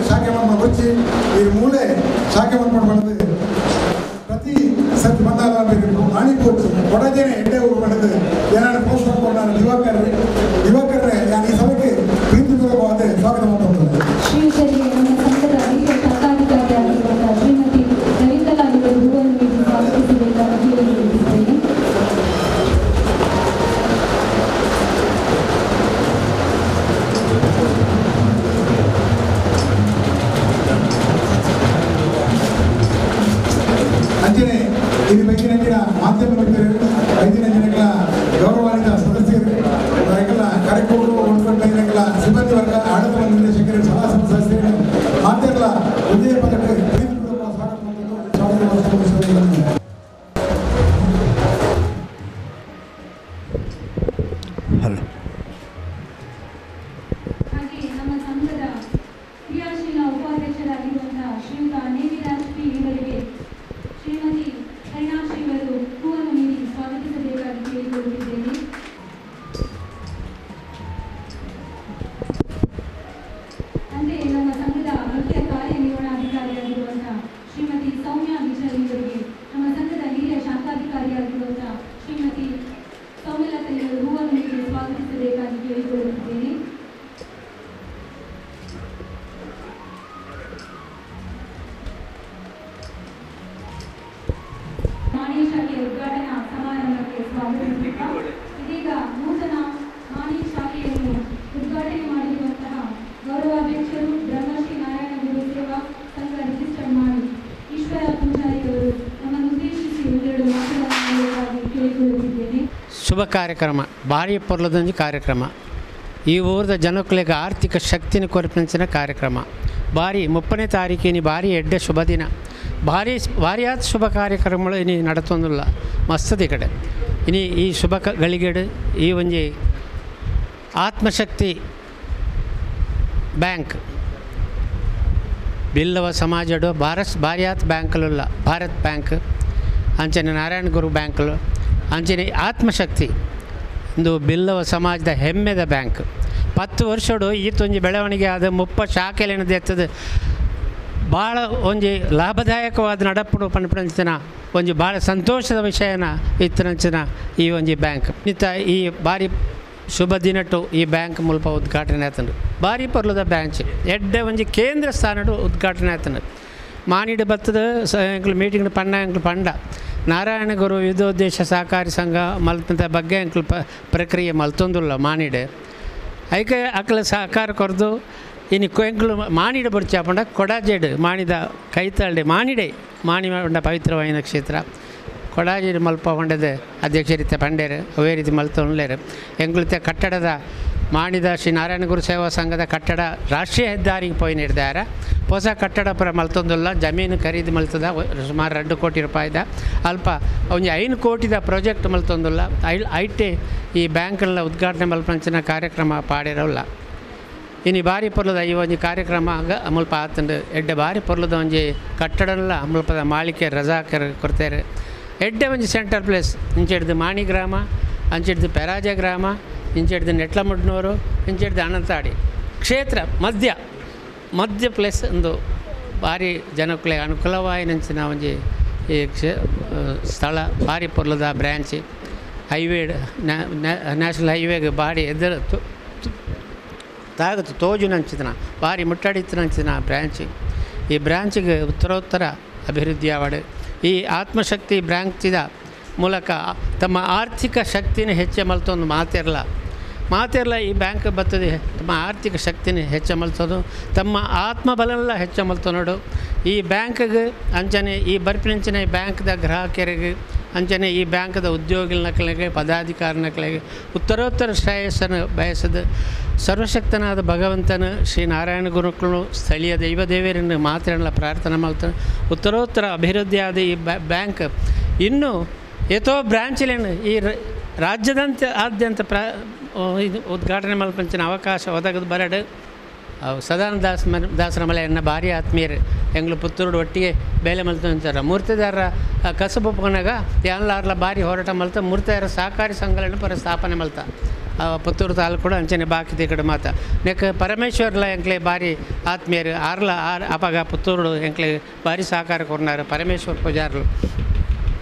ಶಾಖೆ వచ్చి ఈ మూలే ಶಾಖೆ ಮಾಡ್ಬಾರ್ದು ಪ್ರತಿ ಸತಿ ಬಂದಾಗ ಮಾಣಿಕೋಚು ಕೊಡದೇನೆ ಎಡ್ಡೆ ಹೋಗ್ಬಾರ್ದು ಏನಾದ್ರು ಪೋಸ್ಟ್ ಮಾಡ್ಕೊಂಡು ಯುವಕರೇ ನಾನು ಈ ಸಭೆಗೆ ಪ್ರೀತಿಪೂರ್ವಕವಾದ ಸ್ವಾಗತ ಮಾಡ್ತಾರೆ. ಶ್ರೀಶೈಲಿ ನಮ್ಮ ಸಂಘದ ಹಿರಿಯ ಶಾಖಾಧಿಕಾರಿಯಾಗಿರುವಂತಹ ಶ್ರೀಮತಿ ರವೀಂದ್ರಲಾ ಅವರು ಹೂವನ್ನು ನೀಡಿ ಸ್ವಾಗತಿಸಬೇಕಾಗಿ ಕೇಳಿಕೊಳ್ಳುತ್ತಿದ್ದೇನೆ. ಅಂಚನೆ ಇದು ಬೆಂಕಿನ ಮಾಧ್ಯಮ ಮಿತ್ರರು 5 ಜನಗಳ ಗೌರವಾನ್ವಿತ ಸದಸ್ಯರು ಎಲ್ಲ ಕಾರ್ಯಕ್ರಮಗಳು ಉಳ್ಕೊಂಡ ಸಿಬ್ಬಂದಿ ವರ್ಗ ಆಡಳಿತ ನಿರ್ದೇಶಕರು ಸಲಹಾ ಸದಸ್ಯರು ಮಾತೆಲ್ಲ ಉದಯ ಪದಕ್ಕೆ ಪ್ರೀತಿಪೂರ್ವಕ ಸ್ವಾಗತ ಮಾಡುವುದು. ಹಲೋ ಹಾಗೆ ನಮ್ಮ ಸಂಘದ ಕ್ರಿಯಾಶೀಲ ಉಪಾಧ್ಯಕ್ಷರಾಗಿರುವಂತಹ ಶ್ರೀಯುತ ನೇಮಿರಾಜ್ ಪಿ ಇವರಿಗೆ ಶ್ರೀಮತಿ ಕೈನಾಕ್ಷಿ ಅವರು ಹೂವನ್ನು ನೀಡಿ ಸ್ವಾಗತಿಸಬೇಕಾಗಿ ಕೇಳಿಕೊಳ್ಳುತ್ತಿದ್ದೇನೆ. ಅಂತೆಯೇ ನಮ್ಮ ಸಂಘದ ಮುಖ್ಯ ಕಾರ್ಯನಿರ್ವಹಣಾಧಿಕಾರಿಯಾಗಿರುವಂತಹ ಶ್ರೀಮತಿ ಸೌಮ್ಯ ವಿಜಯ್ ಇವರಿಗೆ ನಮ್ಮ ಸಂಘದ ಹಿರಿಯ ಶಾಖಾಧಿಕಾರಿಯಾಗಿರುವಂತಹ ಶ್ರೀಮತಿ ಸೌಮ್ಯಲತಾ ಇವರು ಹೂವನ್ನು ನೀಡಿ ಸ್ವಾಗತಿಸಬೇಕಾಗಿ ಕೇಳಿಕೊಳ್ಳುತ್ತಿದ್ದೇನೆ. ಮಾಣಿ ಶಾಖೆಯ ಉದ್ಘಾಟನಾ ಸಮಾರಂಭಕ್ಕೆ ಸ್ವಾಗತಿಸುತ್ತಾ ಇದೀಗ ನೂತನ ಮಾಣಿ ಶಾಖೆಯನ್ನು ಉದ್ಘಾಟನೆ ಮಾಡಿರುವಂತಹ ಗೌರವಾಧ್ಯಕ್ಷರು ಬ್ರಹ್ಮಶ್ರೀ ನಾರಾಯಣ ಗುರು ಸೇವಾ ಸಂಘ ರಿಜಿಸ್ಟರ್ ಮಾಡಿ ಈಶ್ವರ ಪೂಜಾರಿ ಅವರು ನಮ್ಮನ್ನು ಉದ್ದೇಶಿಸಿ ಒಂದೆರಡು ಮಾತನಾಡಬೇಕಾಗಿ ಕೇಳಿಕೊಳ್ಳುತ್ತಿದ್ದೇನೆ. ಶುಭ ಕಾರ್ಯಕ್ರಮ ಭಾರಿ ಪೊರ್ಲದೊಂದು ಕಾರ್ಯಕ್ರಮ ಈ ಊರದ ಜನಕ್ಕಳಿಗೆ ಆರ್ಥಿಕ ಶಕ್ತಿನ ಕೊರಪಿನ ಕಾರ್ಯಕ್ರಮ ಭಾರಿ 30ನೇ ತಾರೀಕಿನ ಭಾರಿ ಎಡ್ಡೆ ಶುಭ ದಿನ ಭಾರಿಯಾದ ಶುಭ ಕಾರ್ಯಕ್ರಮಗಳು ಇನಿ ನಡತೊಂದಿಲ್ಲ ಮಸ್ತದ ಕಡೆ ಇನಿ ಈ ಶುಭ ಗಳಿಗೆಡು ಈ ಒಂಜಿ ಆತ್ಮಶಕ್ತಿ ಬ್ಯಾಂಕ್ ಬಿಲ್ಲವ ಸಮಾಜಡು ಭಾರಿಯಾತ್ ಬ್ಯಾಂಕ್ಲುಲ್ಲ ಭಾರತ್ ಬ್ಯಾಂಕ್ ಅಂಚನೆ ನಾರಾಯಣ ಗುರು ಬ್ಯಾಂಕ್ಲು ಅಂಚನೆ ಆತ್ಮಶಕ್ತಿ ಇಂದು ಬಿಲ್ಲವ ಸಮಾಜದ ಹೆಮ್ಮೆದ ಬ್ಯಾಂಕ್ 10 ವರ್ಷಡು ಈತೊಂಜಿ ಬೆಳವಣಿಗೆ ಆದ 30 ಶಾಖೆಲೇನದು ಎತ್ತದ ಭಾಳ ಒಂಜಿ ಲಾಭದಾಯಕವಾದ ನಡಪಡು ಪಂಪಿನ ಒಂಜಿ ಭಾಳ ಸಂತೋಷದ ವಿಷಯನ ಇತ್ತಿನಂಚಿನ ಈ ಒಂಜಿ ಬ್ಯಾಂಕ್ ನಿತ್ತ ಈ ಭಾರಿ ಶುಭ ದಿನಟ್ಟು ಈ ಬ್ಯಾಂಕ್ ಮುಲ್ಪ ಉದ್ಘಾಟನೆ ಆತಂಡು ಭಾರಿ ಪರ್ಲದ ಬ್ಯಾಂಚ್ ಎಡ್ಡೆ ಒಂಜಿ ಕೇಂದ್ರ ಸ್ಥಾನಡು ಉದ್ಘಾಟನೆ ಆತಂಡು ಮಾನಿಡು ಬತ್ತದ ಎಂಕ್ಲು ಮೀಟಿಂಗ್ ಪಂಡ ನಾರಾಯಣ ಗುರು ವಿವಿಧೋದ್ದೇಶ ಸಹಕಾರಿ ಸಂಘ ಮಲ್ಪಂತ ಬಗ್ಗೆ ಎಂಕ್ಲು ಪ್ರಕ್ರಿಯೆ ಮಲ್ತೊಂದುಲ್ಲ ಮಾನಿಡೆ ಐಕೆ ಅಕ್ಲ ಸಹಕಾರ ಕೊರ್ದು ಇನ್ನು ಎಂಕ್ಲು ಮಾನಿಡ ಬುಡ್ಚಾಪಂಡ ಕೊಡಾಜೆಡ್ ಮಾಣಿದ ಕೈತಾಳ್ಡೆ ಮಾನಿಡೆ ಮಾಣಿ ಪಂಡ ಪವಿತ್ರವಾಯಿನ ಕ್ಷೇತ್ರ ಕೊಡಾಜೆಡ್ ಮಲ್ಪ ಪಂಡದ ಅಧ್ಯಕ್ಷ ರೀತಿ ಪಂಡೇರು ಅವೇ ರೀತಿ ಮಲ್ತೊಂಡ್ಲೇರು ಎಂಕ್ಲತೆ ಕಟ್ಟಡದ ಮಾಡಿದ ಶ್ರೀ ನಾರಾಯಣ ಗುರು ಸೇವಾ ಸಂಘದ ಕಟ್ಟಡ ರಾಷ್ಟ್ರೀಯ ಹೆದ್ದಾರಿಗೆ ಪೋಯಿ ನಿರ್ಧಾರ ಹೊಸ ಕಟ್ಟಡ ಪುರ ಮಲ್ತೊಂದುಲ್ಲ ಜಮೀನು ಖರೀದಿ ಮಲ್ತದ ಸುಮಾರು 2 ಕೋಟಿ ರೂಪಾಯಿದ ಅಲ್ಪ ಒಂಜಿ 5 ಕೋಟಿದ ಪ್ರಾಜೆಕ್ಟ್ ಮಲ್ತೊಂದುಲ್ಲ ಐಟೆ ಈ ಬ್ಯಾಂಕ್ನ ಉದ್ಘಾಟನೆ ಮಲ್ಪಂಚಿನ ಕಾರ್ಯಕ್ರಮ ಪಾಡಿರಲ್ಲ ಇನ್ನು ಭಾರಿ ಪೊರ್ಲದ ಈ ಒಂಜಿ ಕಾರ್ಯಕ್ರಮ ಮುಲ್ಪ ಆತಂಡು ಎಡ್ಡೆ ಭಾರಿ ಪೊರ್ಲದ ಒಂಜಿ ಕಟ್ಟಡಲ್ಲ ಮುಲ್ಪದ ಮಾಳಿಕೆ ರಜಾಕರ್ ಕೊಡ್ತಾರೆ ಎಡ್ಡೆ ಒಂಜಿ ಸೆಂಟರ್ ಪ್ಲೇಸ್ ಇಂಚಿಡ್ದು ಮಾಣಿ ಗ್ರಾಮ ಅಂಚಿಡ್ದು ಪೆರಾಜ ಗ್ರಾಮ ಇಂಚಿಡ್ದು ನೆಟ್ಲಮುಡ್ನೂರು ಇಂಚಿಡ್ದು ಅನಂತಾಡಿ ಕ್ಷೇತ್ರ ಮಧ್ಯ ಪ್ಲೇಸ್ ಒಂದು ಭಾರಿ ಜನಕ್ಕಳೆ ಅನುಕೂಲವಾಯಿನಂಚಿನ ಒಂಜಿ ಈ ಸ್ಥಳ ಭಾರಿ ಪೊರ್ಲದ ಬ್ರ್ಯಾಂಚ್ ಹೈವೇ ನ್ಯಾಷನಲ್ ಹೈವೇಗೆ ಭಾರಿ ಎದುರು ತಾಗತ್ತು ತೋಜುನಂಚಿನ ಭಾರಿ ಮುಟ್ಟಡಿತ್ತಿನಂಚಿನ ಬ್ರ್ಯಾಂಚ್ ಈ ಬ್ರ್ಯಾಂಚಿಗೆ ಉತ್ತರೋತ್ತರ ಅಭಿವೃದ್ಧಿ ಆವಡು ಈ ಆತ್ಮಶಕ್ತಿ ಬ್ರ್ಯಾಂಚಿದ ಮೂಲಕ ತಮ್ಮ ಆರ್ಥಿಕ ಶಕ್ತಿನ ಹೆಚ್ಚೆ ಮಲ್ತೊಂದು ಮಾತಿರಲ್ಲ ಈ ಬ್ಯಾಂಕ್ ಬರ್ತದೆ ತಮ್ಮ ಆರ್ಥಿಕ ಶಕ್ತಿನ ಹೆಚ್ಚು ಮಲ್ತೋದು ತಮ್ಮ ಆತ್ಮಬಲನೆಲ್ಲ ಹೆಚ್ಚು ಮಲ್ತೊನೋಡು ಈ ಬ್ಯಾಂಕ್ಗೆ ಅಂಚನೆ ಈ ಬರ್ಪಿನಂಚಿನ ಈ ಬ್ಯಾಂಕ್ದ ಗ್ರಾಹಕರಿಗೆ ಅಂಚನೆ ಈ ಬ್ಯಾಂಕ್ದ ಉದ್ಯೋಗಿಗಳಿಗೆ ಪದಾಧಿಕಾರಿಗಳಿಗೆ ಉತ್ತರೋತ್ತರ ಶ್ರೇಯಸ್ಸನ್ನು ಬಯಸದ ಸರ್ವಶಕ್ತನಾದ ಭಗವಂತನ ಶ್ರೀ ನಾರಾಯಣ ಗುರುಗಳು ಸ್ಥಳೀಯ ದೈವದೇವರನ್ನು ಮಾತ್ರ ಪ್ರಾರ್ಥನೆ ಮಾಡ್ತಾನೆ ಉತ್ತರೋತ್ತರ ಅಭಿವೃದ್ಧಿಯಾದ ಈ ಬ್ಯಾಂಕ್ ಇನ್ನೂ ಏತೋ ಬ್ರ್ಯಾಂಚಿಲೇನು ಈ ರಾಜ್ಯದಾದ್ಯಂತ ಇದು ಉದ್ಘಾಟನೆ ಮಲ್ಪಂಚಿನ ಅವಕಾಶ ಒದಗದು ಬರಡು ಸದಾನಂದ ದಾಸರ ಮಲೆಯನ್ನ ಭಾರಿ ಆತ್ಮೀಯರು ಎಂಗ್ಳು ಪುತ್ತೂರು ಒಟ್ಟಿಗೆ ಬೇಲೆ ಮಲ್ತಂತಾರೆ ಮೂರ್ತಿದಾರರ ಕಸಬು ಪೋನಾಗ ಯಾನ್ಲಾರ್ಲ ಭಾರಿ ಹೋರಾಟ ಮಲ್ತ ಮೂರ್ತಿದಾರ ಸಹಕಾರಿ ಸಂಘಗಳನ್ನು ಪರ ಸ್ಥಾಪನೆ ಮಲ್ತ ಪುತ್ತೂರು ತಾಲೂಕು ಅಂಚನೆ ಬಾಕಿ ತಿಕಡೆ ಮಾತ ನೆಕ್ ಪರಮೇಶ್ವರ್ಲ ಎಂಕ್ಲೆ ಬಾರಿ ಆತ್ಮೀಯರು ಆರ್ಲ ಅಪಗ ಪುತ್ತೂರು ಎಂಕ್ಲೆ ಬಾರಿ ಸಹಕಾರ ಕೊರ್ನಾರು ಪರಮೇಶ್ವರ್ ಪೂಜಾರ್ಲು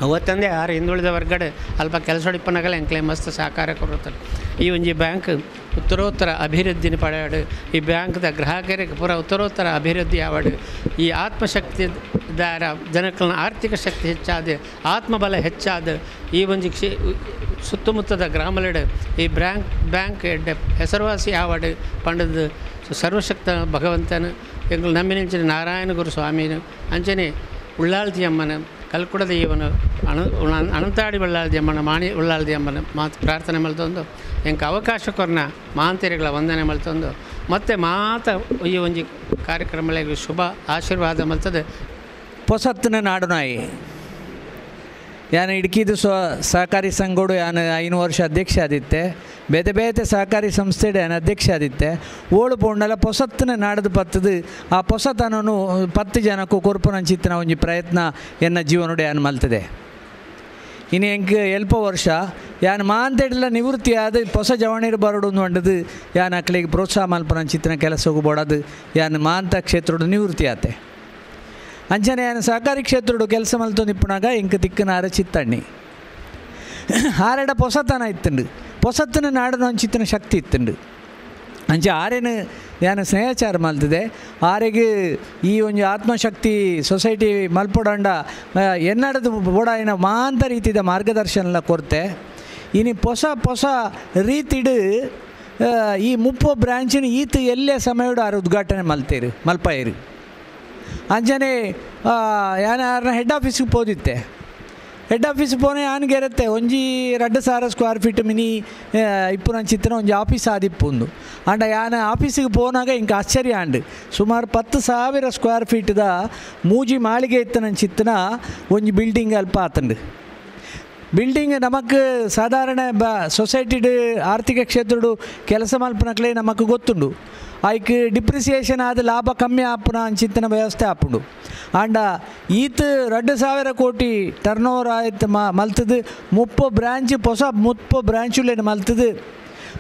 ಅವತ್ತಂದೆ ಆರು ಹಿಂದುಳಿದ ವರ್ಗಡೆ ಅಲ್ಪ ಕೆಲಸ ಹೊಡಿಪನಾಗಲ್ಲ ಎಂಕ್ಲೆ ಮಸ್ತ್ ಸಹಕಾರ ಕೊಡುತ್ತಾರೆ. ಈ ಒಂಜಿ ಬ್ಯಾಂಕ್ ಉತ್ತರೋತ್ತರ ಅಭಿವೃದ್ಧಿನ ಪಡೆಯಾಡು ಈ ಬ್ಯಾಂಕ್ದ ಗ್ರಾಹಕರಿಗೆ ಪೂರ ಉತ್ತರೋತ್ತರ ಅಭಿವೃದ್ಧಿ ಆವಾಡು ಈ ಆತ್ಮಶಕ್ತಿ ದಾರ ಜನಕ್ಕಳನ್ನ ಆರ್ಥಿಕ ಶಕ್ತಿ ಹೆಚ್ಚಾದ ಆತ್ಮಬಲ ಹೆಚ್ಚಾದ ಈ ಒಂಜಿ ಸುತ್ತಮುತ್ತದ ಗ್ರಾಮಲೆಡೆ ಈ ಬ್ಯಾಂಕ್ ಎಡ್ಡೆ ಹೆಸರುವಾಸಿ ಆವಾಡು ಪಂಡದ ಸರ್ವಶಕ್ತ ಭಗವಂತನ ಎಂಗಳು ನಮ್ಮಿನಿಂಚಿನ ನಾರಾಯಣ ಗುರು ಸ್ವಾಮಿನ ಅಂಚನೆ ಉಳ್ಳಾಳ್ತಿ ಅಮ್ಮನ ಕಲ್ಕುಡದ ಇವನು ಅನಂತಾಡಿ ಉಳ್ಳಾಳ್ದಿ ಅಮ್ಮನ ಮಾಣಿ ಉಳ್ಳಾಳ್ದಿ ಅಮ್ಮನ ಮಾತು ಪ್ರಾರ್ಥನೆ ಮಲ್ತೊಂದು ಎಂಗೆ ಅವಕಾಶ ಕೊರ್ನ ಮಹಾಂತರಿಗಳ ವಂದನೆ ಮಲ್ತೊಂದು ಮತ್ತು ಈ ಒಂಜಿ ಕಾರ್ಯಕ್ರಮಗಳಿಗೆ ಶುಭ ಆಶೀರ್ವಾದ ಮಲ್ತದೆ. ಪೊಸತ್ತಿನ ನಾಡುನಾಯಿ ಯಾನು ಇಡ್ಕಿದು ಸಹಕಾರಿ ಸಂಘಡು ಯಾನು 5 ವರ್ಷ ಅಧ್ಯಕ್ಷ ಆದಿತ್ತೆ ಬೇತೆ ಬೇತೆ ಸಹಕಾರಿ ಸಂಸ್ಥೆಡೆ ಯಾನು ಅಧ್ಯಕ್ಷ ಆದಿತ್ತೆ ಓಳು ಪೋಂಡಲ ಪೊಸತ್ತಿನ ನಾಡದು ಪತ್ತದು ಆ ಪೊಸತನನು 10 ಜನಕ್ಕೂ ಕೊರ್ಪುನಂಚಿತ್ತಿನ ಒಂಜಿ ಪ್ರಯತ್ನ ಎನ್ನ ಜೀವನೋಡೆ ಯಾನು ಮಲ್ತದೆ. ಇನ್ನು ಎಂಗೆ ಎಲ್ಪ ವರ್ಷ ಯಾನು ಮಾಂತೆಡ್ಲ ನಿವೃತ್ತಿ ಆದ ಹೊಸ ಜವಣೀರು ಬರೋಡು ಅಂಡದು ಯಾನು ಅಕ್ಳಿಗೆ ಪ್ರೋತ್ಸಾಹ ಮಲ್ಪನಂಚಿತ್ತಿನ ಕೆಲಸಕ್ಕೂ ಬೋಡದು ಯಾನು ಮಾಂತ ಕ್ಷೇತ್ರದ ನಿವೃತ್ತಿ ಆತೆ. ಅಂಚನೆ ಯಾನು ಸಹಕಾರಿ ಕ್ಷೇತ್ರಡು ಕೆಲಸ ಮಲ್ತೊಂದು ಇಪ್ಪನಾಗ ಎಂಕ ತಿಕ್ಕನಾರ ಚಿತ್ತಣ್ಣಿ ಆರೆಡ ಪೊಸತನ ಇತ್ತುಂಡು ಪೊಸತ್ತಿನ ನಾಡನ ಒಂಚಿತ್ತಿನ ಶಕ್ತಿ ಇತ್ತುಂಡು ಅಂಚ ಆರೇನು ಯಾನು ಸ್ನೇಹಚಾರ ಮಲ್ತದೆ ಆರೆಗೆ ಈ ಒಂದು ಆತ್ಮಶಕ್ತಿ ಸೊಸೈಟಿ ಮಲ್ಪೊಡಂಡ ಎನ್ನಡದು ಬೋಡಾಯಿನ ಮಾಂತ ರೀತಿಯ ಮಾರ್ಗದರ್ಶನ ಕೊರತೆ ಇನ್ನು ಹೊಸ ರೀತಿಡು ಈ 30 ಬ್ರಾಂಚಿನ ಈತ ಎಲ್ಲೇ ಸಮಯಡು ಆರು ಉದ್ಘಾಟನೆ ಮಲ್ಪಾಯಿರು ಅಂಚನೆ ಯಾನು ಯಾರನ್ನ ಹೆಡ್ ಆಫೀಸಿಗೆ ಪೋದಿತ್ತೆ ಹೆಡ್ ಆಫೀಸಿಗೆ ಪೋನೆ ಯಾನಿಗೆ ಇರುತ್ತೆ ಒಂಜಿ 2,000 ಸ್ಕ್ವೇರ್ ಫೀಟ್ ಮಿನಿ ಇಪ್ಪುನಂಚಿತ್ತಿನ ಒಂಜಿ ಆಫೀಸ್ ಆದಿಪ್ಪುಂದು ಅಂಡ ಯಾನು ಆಫೀಸಿಗೆ ಪೋನಾಗ ಇಂಕ ಆಶ್ಚರ್ಯ ಅಂಡು ಸುಮಾರು 10,000 ಸ್ಕ್ವೇರ್ ಫೀಟ್ದ ಮೂಜಿ ಮಾಳಿಗೆ ಇತ್ತನಂಚಿತ್ತಿನ ಒಂಜಿ ಬಿಲ್ಡಿಂಗ್ ಅಲ್ಪ ಆತಂಡು ಬಿಲ್ಡಿಂಗ್ ನಮಕ್ ಸಾಧಾರಣ ಸೊಸೈಟಿಡ್ ಆರ್ಥಿಕ ಕ್ಷೇತ್ರಡು ಕೆಲಸ ಮಲ್ಪನಕ್ಲೆ ನಮಕ್ ಗೊತ್ತುಂಡು ಐಕ್ ಡಿಪ್ರಿಸಿಯೇಷನ್ ಆದ ಲಾಭ ಕಮ್ಮಿ ಆಪುನ ಅಂಚಿತ್ತಿನ ವ್ಯವಸ್ಥೆ ಆಪುಂಡು ಆಂಡ ಈತ್ 2,000 ಕೋಟಿ ಟರ್ನ್ ಓವರ್ ಆಯ್ತು ಮಲ್ತದು 30 ಬ್ರಾಂಚ್ ಹೊಸ 30 ಬ್ರಾಂಚುಲೇನು ಮಲ್ತದು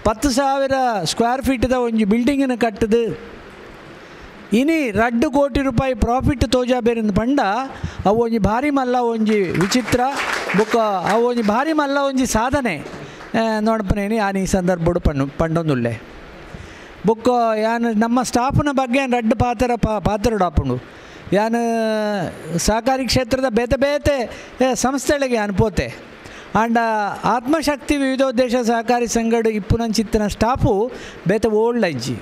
10,000 ಸ್ಕ್ವೇರ್ ಫೀಟ್ದ ಒಂಜಿ ಬಿಲ್ಡಿಂಗನ್ನು ಕಟ್ಟದು ಇನಿ 2 ಕೋಟಿ ರೂಪಾಯಿ ಪ್ರಾಫಿಟ್ ತೋಜಾಬೇರಿಂದ ಪಂಡ ಅವು ಒಂಜಿ ಭಾರಿ ಮಲ್ಲ ಒಂಜಿ ವಿಚಿತ್ರ ಬೊಕ್ಕ ಅವು ಒಂಜಿ ಭಾರಿ ಮಲ್ಲ ಒಂಜಿ ಸಾಧನೆ ನೋಡಪ್ಪನೇನಿ ಆನಿ ಈ ಸಂದರ್ಭಡು ಪಂಡೊಂದುಲ್ಲೆ ಬೊಕ್ಕ ಯಾನು ನಮ್ಮ ಸ್ಟಾಫ್ನ ಬಗ್ಗೆ ರಡ್ಡು ಪಾತ್ರಡು ಆಪುಂಡು ಯಾನು ಸಹಕಾರಿ ಕ್ಷೇತ್ರದ ಬೇತೆ ಬೇತೆ ಸಂಸ್ಥೆಗಳಿಗೆ ಅನ್ಪೋತೆ ಆಂಡ ಆತ್ಮಶಕ್ತಿ ವಿವಿಧೋದ್ದೇಶ ಸಹಕಾರಿ ಸಂಘಡು ಇಪ್ಪುನಂಚಿತ್ತಿನ ಸ್ಟಾಫು ಬೇತೆ ಓಲ್ಡ್ ಅಜ್ಜಿ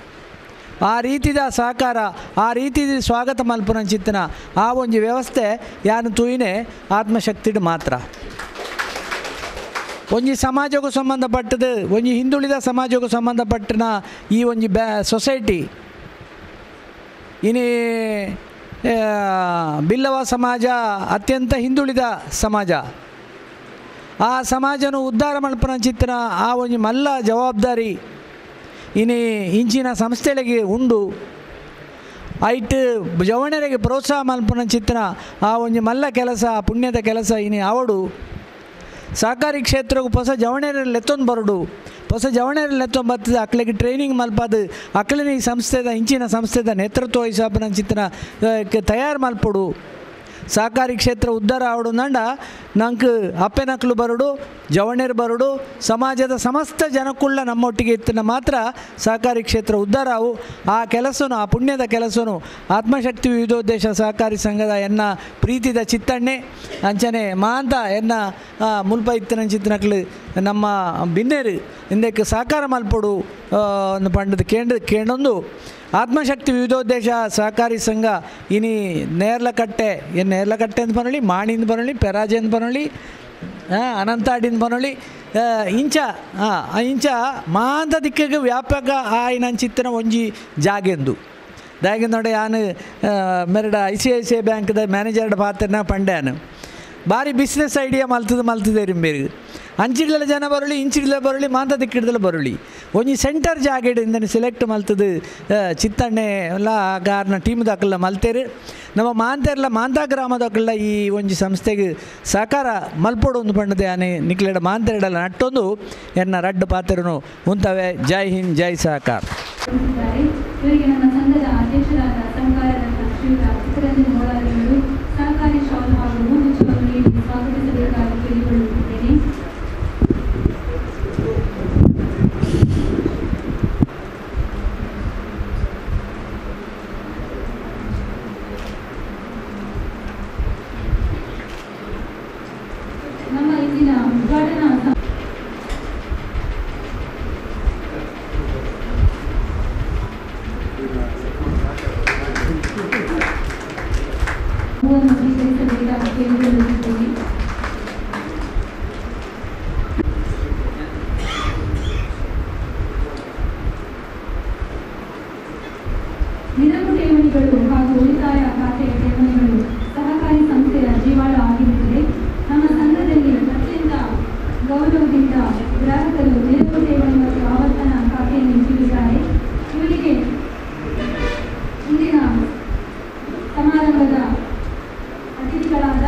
ಆ ರೀತಿದ ಸಹಕಾರ ಆ ರೀತಿ ಸ್ವಾಗತ ಮಲ್ಪುನಂಚಿತ್ತಿನ ಆ ಒಂಜಿ ವ್ಯವಸ್ಥೆ ಯಾನು ತೂಯಿನೇ ಆತ್ಮಶಕ್ತಿಡು ಮಾತ್ರ ಒಂಜಿ ಸಮಾಜಕ್ಕೂ ಸಂಬಂಧಪಟ್ಟದು ಒಂಜಿ ಹಿಂದುಳಿದ ಸಮಾಜಕ್ಕೂ ಸಂಬಂಧಪಟ್ಟಿನ ಈ ಒಂಜಿ ಸೊಸೈಟಿ ಇನಿ ಬಿಲ್ಲವ ಸಮಾಜ ಅತ್ಯಂತ ಹಿಂದುಳಿದ ಸಮಾಜ ಆ ಸಮಾಜನು ಉದ್ಧಾರ ಮಲ್ಪನಂಚಿತ್ತಿನ ಆ ಒಂಜಿ ಮಲ್ಲ ಜವಾಬ್ದಾರಿ ಇನಿ ಇಂಚಿನ ಸಂಸ್ಥೆಗಳಿಗೆ ಉಂಡು ಐಟ್ ಜವಣರಿಗೆ ಪ್ರೋತ್ಸಾಹ ಮಲ್ಪನಂಚಿತ್ತಿನ ಆ ಒಂಜಿ ಮಲ್ಲ ಕೆಲಸ ಪುಣ್ಯದ ಕೆಲಸ ಇನಿ ಅವಡು ಸಹಕಾರಿ ಕ್ಷೇತ್ರಕ್ಕೂ ಹೊಸ ಜವಣೆರಲ್ಲಿ ಎತ್ತೊಂದು ಬರೋಡು ಹೊಸ ಜವಣೆರಲ್ಲಿ ಎತ್ತೊಂದು ಬರ್ತದೆ ಅಕ್ಳಿಗೆ ಟ್ರೈನಿಂಗ್ ಮಲ್ಪದು ಅಕ್ಳಿನ ಈ ಸಂಸ್ಥೆದ ಇಂಚಿನ ಸಂಸ್ಥೆದ ನೇತೃತ್ವ ವಹಿಸಾಪನ ಚಿತ್ರ ತಯಾರು ಮಲ್ಪಡು ಸಹಕಾರಿ ಕ್ಷೇತ್ರ ಉದ್ಧಾರ ಆವಡು ನಂಡ ನಂಗೆ ಅಪ್ಪೆನಕ್ಲು ಬರೋಡು ಜವಣೇರು ಬರೋಡು ಸಮಾಜದ ಸಮಸ್ತ ಜನಕ್ಕುಳ್ಳ ನಮ್ಮೊಟ್ಟಿಗೆ ಇತ್ತಿನ ಮಾತ್ರ ಸಹಕಾರಿ ಕ್ಷೇತ್ರ ಉದ್ಧಾರ ಅವು ಆ ಕೆಲಸನು ಆ ಪುಣ್ಯದ ಕೆಲಸನು ಆತ್ಮಶಕ್ತಿ ವಿವಿಧೋದ್ದೇಶ ಸಹಕಾರಿ ಸಂಘದ ಎನ್ನ ಪ್ರೀತಿದ ಚಿತ್ತಣ್ಣೆ ಅಂಚನೆ ಮಾಂತ ಎನ್ನ ಮುಲ್ಪ ಇತ್ತಿನ ಚಿತ್ತನಕ್ಲು ನಮ್ಮ ಬಿನ್ನೇರು ಇಂದಕ್ಕೆ ಸಹಕಾರ ಮಲ್ಪಡು ಪಂಡದ ಕೇಂಡೊಂದು ಆತ್ಮಶಕ್ತಿ ವಿವಿಧೋದ್ದೇಶ ಸಹಕಾರಿ ಸಂಘ ಇನಿ ನೇರ್ಲಕಟ್ಟೆ ನೇರ್ಲಕಟ್ಟೆ ಅಂತ ಬರೋಳಿ ಮಾಣಿಂದ ಬರೋಳಿ ಪೆರಾಜೆ ಅಂತ ಬರೋಳಿ ಅನಂತಾಡಿಂದ ಬರೋಳಿ ಇಂಚ ಮಾಂತ ದಿಕ್ಕಿಗೆ ವ್ಯಾಪಕ ಆಯ್ನಂಚಿತ್ತಿನ ಒಂಜಿ ಜಾಗೆಂದು ದಾಗೆ ನೋಡಿ ನಾನು ಮೆರಡ ICICI ಬ್ಯಾಂಕ್ದ ಮ್ಯಾನೇಜರ್ಡ್ ಪಾತ್ರನ ಪಂಡ್ಯಾನು ಭಾರಿ ಬಿಸ್ನೆಸ್ ಐಡಿಯಾ ಮಲ್ತದೆ ರಿಂಬೇರು ಅಂಚಿಡ್ಲ ಜನ ಬರೋಳಿ ಇಂಚಿಡ್ಲ ಬರೋಳಿ ಮಾಂತ ದಿಕ್ಕಿಡ್ದಲ್ಲ ಬರೋಳಿ ಒಂಜಿ ಸೆಂಟರ್ ಜಾಗೆಡಿಂದ ಸೆಲೆಕ್ಟ್ ಮಲ್ತದು ಚಿತ್ತಣ್ಣೆ ಎಲ್ಲ ಗಾರ್ನ ಟೀಮ್ ದಾಕಲ್ಲ ಮಲ್ತೇರು ನಮ್ಮ ಮಾಂತೇರ್ಲ ಮಾಂತಾ ಗ್ರಾಮದಾಕಲ್ಲ ಈ ಒಂಜಿ ಸಂಸ್ಥೆಗೆ ಸಹಕಾರ ಮಲ್ಪೋಡು ಒಂದು ಪಂಡದೆ ಆನೆ ನಿಕ್ಲೆಡ ಮಾಂತೇರಡಲ್ಲ ನಟ್ಟೊಂದು ಎನ್ನ ರಡ್ಡು ಪಾತ್ರನು ಉಂತವೆ. ಜೈ ಹಿಂದ್, ಜೈ ಸಹಕಾರ. ಇವರಿಗೆ ನಮ್ಮ ಸಂಘದ ಅಧ್ಯಕ್ಷರಾದ ಸಂಘಾರರತ್ನ ಶ್ರೀಯುತ ಚಿತ್ತರಂಜನ್ ಮೋಳಾರವರು ಸಹಕಾರಿ ಶಾಲ್ ಹಾಗೂ ಹೂಗುಚ್ಛವನ್ನು ನೀಡಿ ಸ್ವಾಗತಿಸಬೇಕಾಗಿ ಕೇಳಿಕೊಳ್ಳುತ್ತಿದ್ದೇನೆ. ನಮ್ಮ ಇಂದಿನ ಉದ್ಘಾಟನಾ ಹೂವನ್ನು ಸ್ವೀಕರಿಸಬೇಕಾಗಿ ಕೇಳಿಕೊಳ್ಳುತ್ತಿದ್ದೇನೆ. ನಿರವು ಠೇವಣಿಗಳು ಹಾಗೂ ಉಳಿತಾಯ ಖಾತೆಯ ಠೇವಣಿಗಳು ಸಹಕಾರಿ ಸಂಸ್ಥೆಯ ಜೀವಾಳ ಆಗಿರುತ್ತದೆ. ನಮ್ಮ ಸಂಘದಲ್ಲಿ ಅತ್ಯಂತ ಗೌರವದಿಂದ ಗ್ರಾಹಕರು ನಿರವು ಠೇವಣಿ ಮತ್ತು ಆವರ್ತನ ಖಾತೆಯನ್ನು ಇಟ್ಟಿರುತ್ತಾರೆ. ಇವರಿಗೆ ಇಂದಿನ ಸಮಾರಂಭದ ಅತಿಥಿಗಳಾದ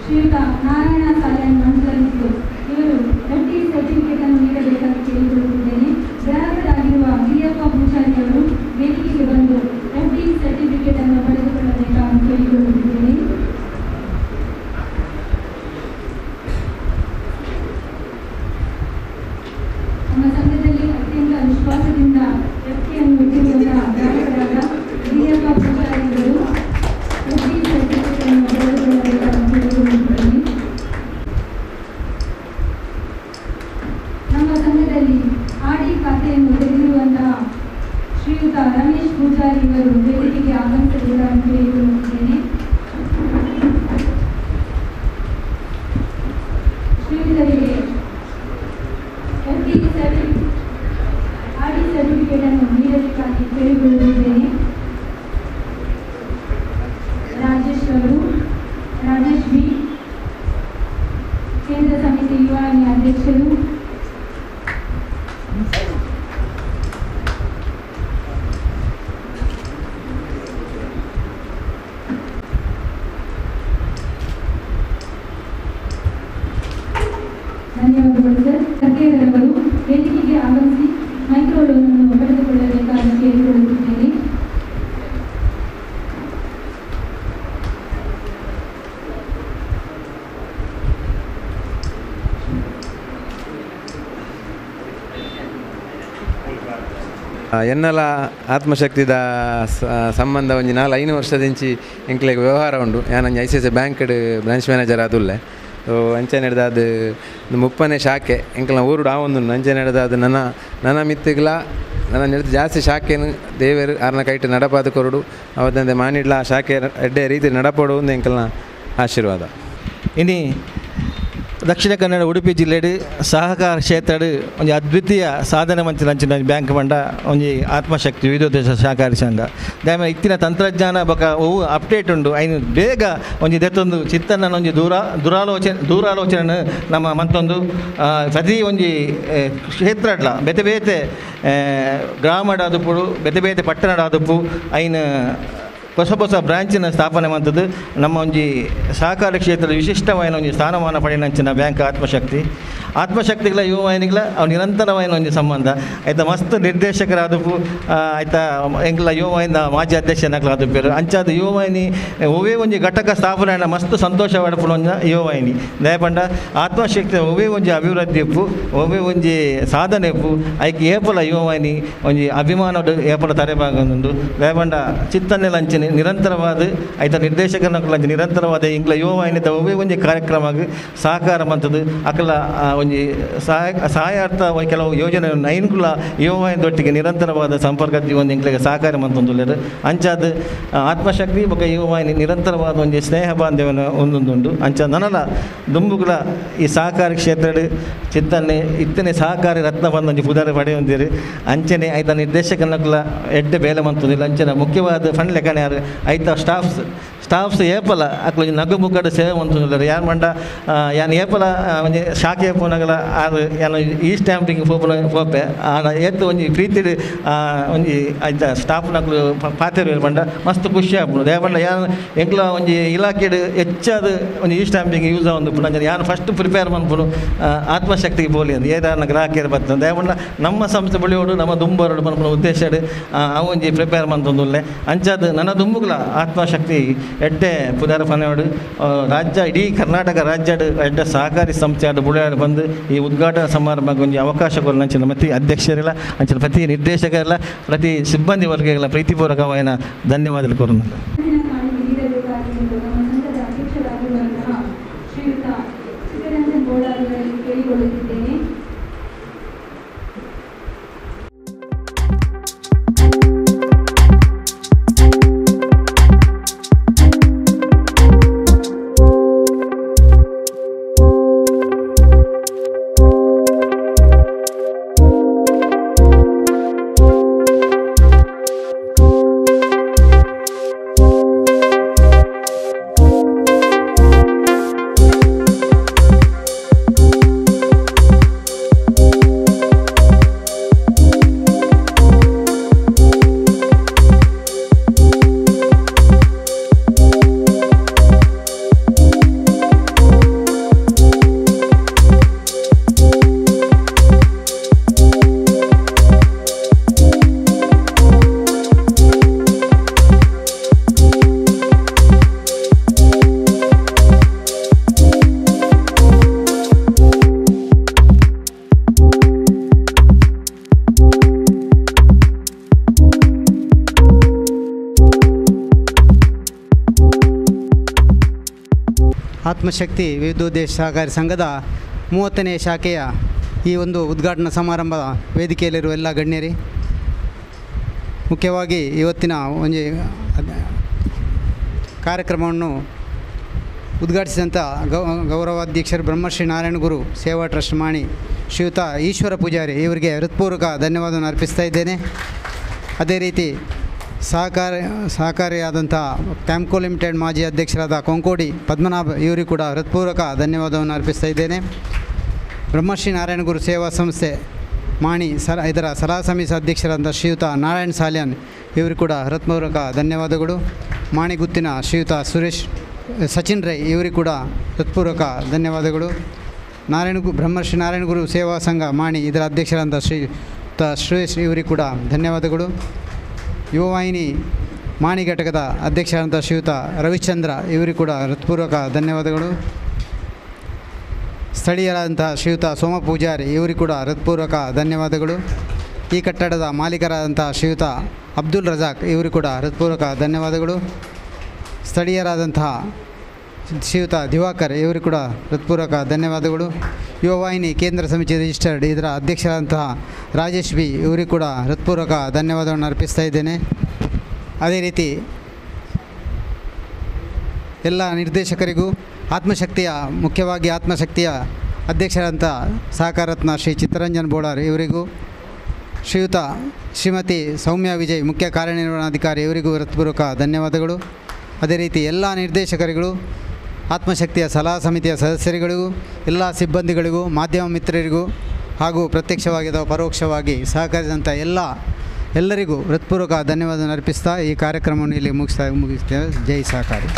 ಶ್ರೀಯುತ ನಾರಾಯಣ ಸಾಲನ್ ಮಂಡಲಮಿದ್ದು ಇವರು FD ಸರ್ಟಿಫಿಕೇಟ್ ಅನ್ನು ನೀಡಬೇಕಾಗಿ ಕೇಳಿಕೊಳ್ಳುತ್ತಿದ್ದೇನೆ. ಗ್ರಾಹಕರಾಗಿರುವ ಗಿರಿಯಪ್ಪ ಪೂಜಾರಿ ಅವರು ವೇದಿಕೆಗೆ ಬಂದು FD ಸರ್ಟಿಫಿಕೇಟ್ ಅನ್ನು ಪಡೆದುಕೊಳ್ಳಬೇಕಾಗಿ ಕೇಳಿಕೊಳ್ಳುತ್ತಿದ್ದೇನೆ. ನಮ್ಮ ಸಂಘದಲ್ಲಿ ಅತ್ಯಂತ ವಿಶ್ವಾಸದಿಂದ FD ಅನ್ನು ಇಟ್ಟಿರುವಂತಹ ಗ್ರಾಹಕರಾದ ಗಿರಿಯಪ್ಪ ಪೂಜಾರಿ ಅವರು FD ಸರ್ಟಿಫಿಕೇಟ್ ಅನ್ನು ಪಡೆದುಕೊಳ್ಳಬೇಕಾಗಿ ಕೇಳಿಕೊಳ್ಳುತ್ತಿದ್ದೇನೆ. ನಮ್ಮ ಸಂಘದಲ್ಲಿ RD ಖಾತೆಯನ್ನು ತೆಗೆದಿರುವಂತಹ ಶ್ರೀಯುತ ರಮೇಶ್ ಪೂಜಾರಿ ಇವರು ವೇದಿಕೆಗೆ ಆಗಮಿಸಬೇಕಾಗಿ ಕೇಳಿಕೊಳ್ಳುತ್ತಿದ್ದೇನೆ. ಶ್ರೀಯುತರಿಗೆ RD ಸರ್ಟಿಫಿಕೇಟ್ ಅನ್ನು ನೀಡಬೇಕಾಗಿ ಕೇಳಿಕೊಳ್ಳುತ್ತಿದ್ದೇನೆ. ರಾಜೇಶ್ ಬಿ, ಕೇಂದ್ರ ಸಮಿತಿ ಯುವವಾಹಿನಿ ಅಧ್ಯಕ್ಷರು. ಧನ್ಯವಾದಗಳು ಸರ್. ಸರ್ಕೇರವರು ವೇದಿಕೆಗೆ ಆಗಮಿಸಿ ಮೈಕ್ರೋ ಲೋನ್ ಅನ್ನು ಪಡೆದುಕೊಳ್ಳಬೇಕಾಗಿ ಕೇಳಿಕೊಳ್ಳುತ್ತಿದ್ದೇನೆ. ಎನ್ನಲ ಆತ್ಮಶಕ್ತಿದ ಸಂಬಂಧ ಒಂಜಿ 4-5 ವರ್ಷದಿಂಚಿ ಎಂಕ್ಲೆಗ್ ವ್ಯವಹಾರ ಉಂಡು. ಯಾನಂಜಿ ICICI ಬ್ಯಾಂಕ್ ಬ್ರಾಂಚ್ ಮ್ಯಾನೇಜರ್ ಆದುಲ್ಲೆ. ಅಂಚೆನೆ ಹಿಡ್ದು ಅದು 30ನೇ ಶಾಖೆ ಎಂಕಲ್ನ ಊರುಡು ಆವೊಂದು ಅಂಚೆನೆ ಹಿಡ್ದು ಅದು ನನ್ನ ಮಿತ್ತಿಗ್ಲ ನನ್ನ ಹಿಡ್ದು ಜಾಸ್ತಿ ಶಾಖೆನು ದೇವರು ಆರ್ನ ಕೈಟ್ ನಡಪಾದ ಕೊರಡು ಅವತ್ತಂದೆ ಮಾನಿಡ್ಲ ಆ ಶಾಖೆ ಎಡ್ಡೆ ರೀತಿ ನಡಪಡು ಒಂದು ಎಂಕಲ್ನ ಆಶೀರ್ವಾದ. ಇನಿ ದಕ್ಷಿಣ ಕನ್ನಡ ಉಡುಪಿ ಜಿಲ್ಲೆಡು ಸಹಕಾರ ಕ್ಷೇತ್ರಡು ಒಂದು ಅದ್ವಿತೀಯ ಸಾಧನೆ ಮಂಚಿನ ಬ್ಯಾಂಕ್ ಬಂಡ ಒಂದು ಆತ್ಮಶಕ್ತಿ ವಿವಿಧೋದ್ದೇಶ ಸಹಕಾರಿ ಸಂಘ ದಾಮ ಇತ್ತಿನ ತಂತ್ರಜ್ಞಾನ ಬೊಕ ಅವು ಅಪ್ಡೇಟ್ ಉಂಡು ಐನು ಬೇಗ ಒಂದು ದೆತ್ತೊಂದು ಚಿತ್ತನ್ನ ಒಂದು ದೂರಾಲೋಚನೆ ನಮ್ಮ ಮಂತೊಂದು ಪ್ರತಿ ಒಂದು ಕ್ಷೇತ್ರಡ್ಲ ಬೇತೆ ಬೇತೆ ಗ್ರಾಮಡಾದುಪ್ಪು ಬೇತೆ ಬೇತೆ ಪಟ್ಟಣಡಾದುಪ್ಪು ಐನು ಹೊಸ ಬ್ರಾಂಚಿನ ಸ್ಥಾಪನೆ ಮಾಡ್ತದ್ದು ನಮ್ಮ ಒಂದು ಸಹಕಾರ ಕ್ಷೇತ್ರದ ವಿಶಿಷ್ಟವಾದ ಒಂದು ಸ್ಥಾನಮಾನ ಪಡೆಯಂಚಿನ ಬ್ಯಾಂಕ್ ಆತ್ಮಶಕ್ತಿಗಳ ಯುವವಾಹಿನಿಗಳ ಅವು ನಿರಂತರವಾದ ಒಂದು ಸಂಬಂಧ ಆಯ್ತಾ ಮಸ್ತ್ ನಿರ್ದೇಶಕರಾದಪ್ಪು ಆಯ್ತಾ ಎಂಗ್ಲ ಯುವವಾಹಿನಿದ ಮಾಜಿ ಅಧ್ಯಕ್ಷನಾಗ್ಲಾದಪ್ಪರು ಅಂಚಾದ ಯುವವಾಹಿನಿ ಒವೇ ಒಂದು ಘಟಕ ಸ್ಥಾಪನೆ ಮಸ್ತ್ ಸಂತೋಷ ಪಡಪುಣ ಯುವವಾಹಿನಿ ದಯಪಂಡ ಆತ್ಮಶಕ್ತಿ ಒವೇ ಒಂದು ಅಭಿವೃದ್ಧಿ ಉಪ್ಪು ಒವೇ ಒಂದು ಸಾಧನೆ ಉಪ್ಪು ಐಕೆ ಏಪಲ ಯುವವಾಹಿನಿ ಒಂದು ಅಭಿಮಾನ ಏಪಲ ತರೆಬಾಗೊಂಡು ದಯಪಂಡ ಚಿತ್ತನ್ನೆಲ್ಲ ಅಂಚಿನ ನಿರಂತರವಾದ ಆಯ್ತಾ ನಿರ್ದೇಶಕರ ನಿರಂತರವಾದ ಇಂಗ್ಲ ಯುವವಾಹಿನಿದ ಒವೇ ಒಂದು ಕಾರ್ಯಕ್ರಮ ಸಹಕಾರ ಮಂತದ್ದು ಅಕಲ ಒಂದು ಸಹಾಯಾರ್ಥ ಕೆಲವು ಯೋಜನೆ ಐನ್ಕುಲ ಯುವವಾಹಿನಿದೊಟ್ಟಿಗೆ ನಿರಂತರವಾದ ಸಂಪರ್ಕ ಒಂದು ಇಂಗ್ಲಿಗೆ ಸಹಕಾರ ಮಂತೊಂದುಲ್ಲೆರು ಅಂಚಾದ ಆತ್ಮಶಕ್ತಿ ಬೊಕ ಯುವವಾಹಿನಿ ನಿರಂತರವಾದ ಒಂದು ಸ್ನೇಹ ಬಾಂಧವ್ಯನ ಒಂದೊಂದುಂಡು ಅಂಚ ನನಲ ದುಂಬುಗಳ ಈ ಸಹಕಾರಿ ಕ್ಷೇತ್ರಡು ಚಿತ್ತನ್ನೆ ಇತ್ತನೆ ಸಹಕಾರಿ ರತ್ನ ಬಂದು ಪುದಾರ ಪಡೆಯೊಂದಿರು ಅಂಚನೆ ಆಯ್ತಾ ನಿರ್ದೇಶಕನಕುಲ ಎಡ್ಡೆ ಬೇಲೆ ಮಂತೊಂದಿಲ್ಲ ಅಂಚನೆ ಮುಖ್ಯವಾದ ಫಂಡ್ ಲೆಕ್ಕನೆ ಐತ ಸ್ಟಾಫ್ಸ್ ಸ್ಟಾಫ್ಸ್ ಏಪಲ ಅಕ್ಲು ನಗು ಮುಖದ ಸೇವೆ ಮಂತುಂದುಲ್ಲೆರ್ ಯಾನ್ ಮಂಡ ಯಾನ್ ಏಪಲ ಒಂಜಿ ಶಾಖೆ ಪೋನಗಲ ಆರು ಯಾನ್ ಈ ಸ್ಟ್ಯಾಂಪಿಂಗ್ ಪೋಪೆ ಏತ್ ಒಂಜಿ ಪ್ರೀತಿಡ್ ಒಂಜಿ ಐತ ಸ್ಟಾಫ್ ನಕ್ಲು ಪಾತೆರ್ ಮಂಡ ಮಸ್ತ್ ಖುಷಿ ಆಪುಂಡು ದೇವಣ್ಣ ಯಾನ್ ಎಂಕ್ಲ ಒಂಜಿ ಇಲಾಖೆಡ್ ಹೆಚ್ಚಾದ ಒಂಜಿ ಈ ಸ್ಟ್ಯಾಂಪಿಂಗ್ ಯೂಸ್ ಆವೊಂದು ನಂಜನ್ ಯಾನ್ ಫಸ್ಟ್ ಪ್ರಿಪೇರ್ ಮನ್ಪುಡು ಆತ್ಮಶಕ್ತಿಗೆ ಬೋಲಿ ಅಂತ ಏದಾನ ಗ್ರಾಹಕರು ಬರ್ತದೆ ದೇವಣ್ಣ ನಮ್ಮ ಸಂಸ್ಥೆ ಬಳಿಯೋಡು ನಮ್ಮ ದುಂಬರೋಡು ಮನ್ಪುನ ಉದ್ದೇಶಡ್ ಅವೊಂಜಿ ಪ್ರಿಪೇರ್ ಮಂತೊಂದುಲ್ಲೆ ಅಂಚಾದ ನನ್ನ ದುಂಬುಗಳ ಆತ್ಮಶಕ್ತಿ ಎಡ್ಡೆ ಪುದಾರ ಪನೆಯೋಡು ರಾಜ್ಯ ಇಡೀ ಕರ್ನಾಟಕ ರಾಜ್ಯಡ್ ಎಡ್ಡೆ ಸಹಕಾರಿ ಸಂಸ್ಥೆ ಆಡು ಬುಳಿಯಾಡು ಬಂದು ಈ ಉದ್ಘಾಟನಾ ಸಮಾರಂಭಕ್ಕೆ ಒಂಜಿ ಅವಕಾಶ ಕೊಡ ಅಂಚಿನ ಪ್ರತಿ ಅಧ್ಯಕ್ಷರಿಲ್ಲ ಅಂಚಿನ ಪ್ರತಿ ನಿರ್ದೇಶಕರಿಲ್ಲ ಪ್ರತಿ ಸಿಬ್ಬಂದಿ ವರ್ಗಗಳ ಪ್ರೀತಿಪೂರ್ವಕವಾದ ಧನ್ಯವಾದಗಳು ಕೋರುತ್ತೇನೆ. ಆತ್ಮಶಕ್ತಿ ವಿವಿಧೋದ್ದೇಶ ಸಹಕಾರಿ ಸಂಘದ 30ನೇ ಶಾಖೆಯ ಈ ಒಂದು ಉದ್ಘಾಟನಾ ಸಮಾರಂಭ ವೇದಿಕೆಯಲ್ಲಿರುವ ಎಲ್ಲ ಗಣ್ಯರೇ, ಮುಖ್ಯವಾಗಿ ಇವತ್ತಿನ ಒಂದು ಕಾರ್ಯಕ್ರಮವನ್ನು ಉದ್ಘಾಟಿಸಿದಂಥ ಗೌರವಾಧ್ಯಕ್ಷರು ಬ್ರಹ್ಮಶ್ರೀ ನಾರಾಯಣ ಗುರು ಸೇವಾ ಟ್ರಸ್ಟ್ ಮಾಣಿ ಶ್ರೀಯುತ ಈಶ್ವರ ಪೂಜಾರಿ ಇವರಿಗೆ ಹೃತ್ಪೂರ್ವಕ ಧನ್ಯವಾದವನ್ನು ಅರ್ಪಿಸ್ತಾ ಇದ್ದೇನೆ. ಅದೇ ರೀತಿ ಸಹಕಾರಿಯಾದಂಥ ಕ್ಯಾಂಪ್ಕೋ ಲಿಮಿಟೆಡ್ ಮಾಜಿ ಅಧ್ಯಕ್ಷರಾದ ಕೊಂಕೋಡಿ ಪದ್ಮನಾಭ ಇವರಿಗೂ ಕೂಡ ಹೃತ್ಪೂರ್ವಕ ಧನ್ಯವಾದವನ್ನು ಅರ್ಪಿಸ್ತಾ ಇದ್ದೇನೆ. ಬ್ರಹ್ಮಶ್ರೀ ನಾರಾಯಣ ಗುರು ಸೇವಾ ಸಂಸ್ಥೆ ಮಾಣಿ ಇದರ ಸಲಹಾ ಸಮಿತಿ ಅಧ್ಯಕ್ಷರಾದ ಶ್ರೀಯುತ ನಾರಾಯಣ್ ಸಾಲ್ಯಾನ್ ಇವರು ಕೂಡ ಹೃತ್ಪೂರ್ವಕ ಧನ್ಯವಾದಗಳು. ಮಾಣಿಗುತ್ತಿನ ಶ್ರೀಯುತ ಸಚಿನ್ ರೈ ಇವರಿಗೂ ಕೂಡ ಹೃತ್ಪೂರ್ವಕ ಧನ್ಯವಾದಗಳು. ಬ್ರಹ್ಮಶ್ರೀ ನಾರಾಯಣ ಗುರು ಸೇವಾ ಸಂಘ ಮಾಣಿ ಇದರ ಅಧ್ಯಕ್ಷರಾದ ಶ್ರೀಯುತ ಸುರೇಶ್ ಇವರಿಗೂ ಕೂಡ ಧನ್ಯವಾದಗಳು. ಯುವವಾಹಿನಿ ಮಾಣಿ ಘಟಕದ ಅಧ್ಯಕ್ಷರಾದಂಥ ಶ್ರೀಯುತ ರವಿಚಂದ್ರ ಇವರಿಗೂ ಕೂಡ ಹೃತ್ಪೂರ್ವಕ ಧನ್ಯವಾದಗಳು. ಸ್ಥಳೀಯರಾದಂಥ ಶ್ರೀಯುತ ಸೋಮ ಪೂಜಾರಿ ಇವರಿಗೂ ಕೂಡ ಹೃತ್ಪೂರ್ವಕ ಧನ್ಯವಾದಗಳು. ಈ ಕಟ್ಟಡದ ಮಾಲೀಕರಾದಂಥ ಶ್ರೀಯುತ ಅಬ್ದುಲ್ ರಜಾಕ್ ಇವರಿಗೂ ಕೂಡ ಹೃತ್ಪೂರ್ವಕ ಧನ್ಯವಾದಗಳು. ಸ್ಥಳೀಯರಾದಂತಹ ಶ್ರೀಯುತ ದಿವಾಕರ್ ಇವರಿಗೂ ಕೂಡ ಹೃತ್ಪೂರ್ವಕ ಧನ್ಯವಾದಗಳು. ಯುವವಾಹಿನಿ ಕೇಂದ್ರ ಸಮಿತಿ ರಿಜಿಸ್ಟರ್ಡ್ ಇದರ ಅಧ್ಯಕ್ಷರಾದಂತಹ ರಾಜೇಶ್ ಬಿ ಇವರಿಗೂ ಕೂಡ ಹೃತ್ಪೂರ್ವಕ ಧನ್ಯವಾದವನ್ನು ಅರ್ಪಿಸ್ತಾ ಇದ್ದೇನೆ. ಅದೇ ರೀತಿ ಎಲ್ಲ ನಿರ್ದೇಶಕರಿಗೂ ಮುಖ್ಯವಾಗಿ ಆತ್ಮಶಕ್ತಿಯ ಅಧ್ಯಕ್ಷರಾದಂಥ ಸಹಕಾರತ್ನ ಶ್ರೀ ಚಿತ್ತರಂಜನ್ ಬೋಳಾರ್ ಇವರಿಗೂ, ಶ್ರೀಮತಿ ಸೌಮ್ಯ ವಿಜಯ್ ಮುಖ್ಯ ಕಾರ್ಯನಿರ್ವಹಣಾಧಿಕಾರಿ ಇವರಿಗೂ ಹೃತ್ಪೂರ್ವಕ ಧನ್ಯವಾದಗಳು. ಅದೇ ರೀತಿ ಎಲ್ಲ ನಿರ್ದೇಶಕರುಗಳು, ಆತ್ಮಶಕ್ತಿಯ ಸಲಹಾ ಸಮಿತಿಯ ಸದಸ್ಯರುಗಳಿಗೂ, ಎಲ್ಲ ಸಿಬ್ಬಂದಿಗಳಿಗೂ, ಮಾಧ್ಯಮ ಮಿತ್ರರಿಗೂ ಹಾಗೂ ಪ್ರತ್ಯಕ್ಷವಾಗಿ ಅಥವಾ ಪರೋಕ್ಷವಾಗಿ ಸಹಕರಿಸಿದಂಥ ಎಲ್ಲರಿಗೂ ಹೃತ್ಪೂರ್ವಕ ಧನ್ಯವಾದವನ್ನು ಅರ್ಪಿಸ್ತಾ ಈ ಕಾರ್ಯಕ್ರಮವನ್ನು ಇಲ್ಲಿ ಮುಗಿಸ್ತೇವೆ. ಜೈ ಸಹಕಾರಿ.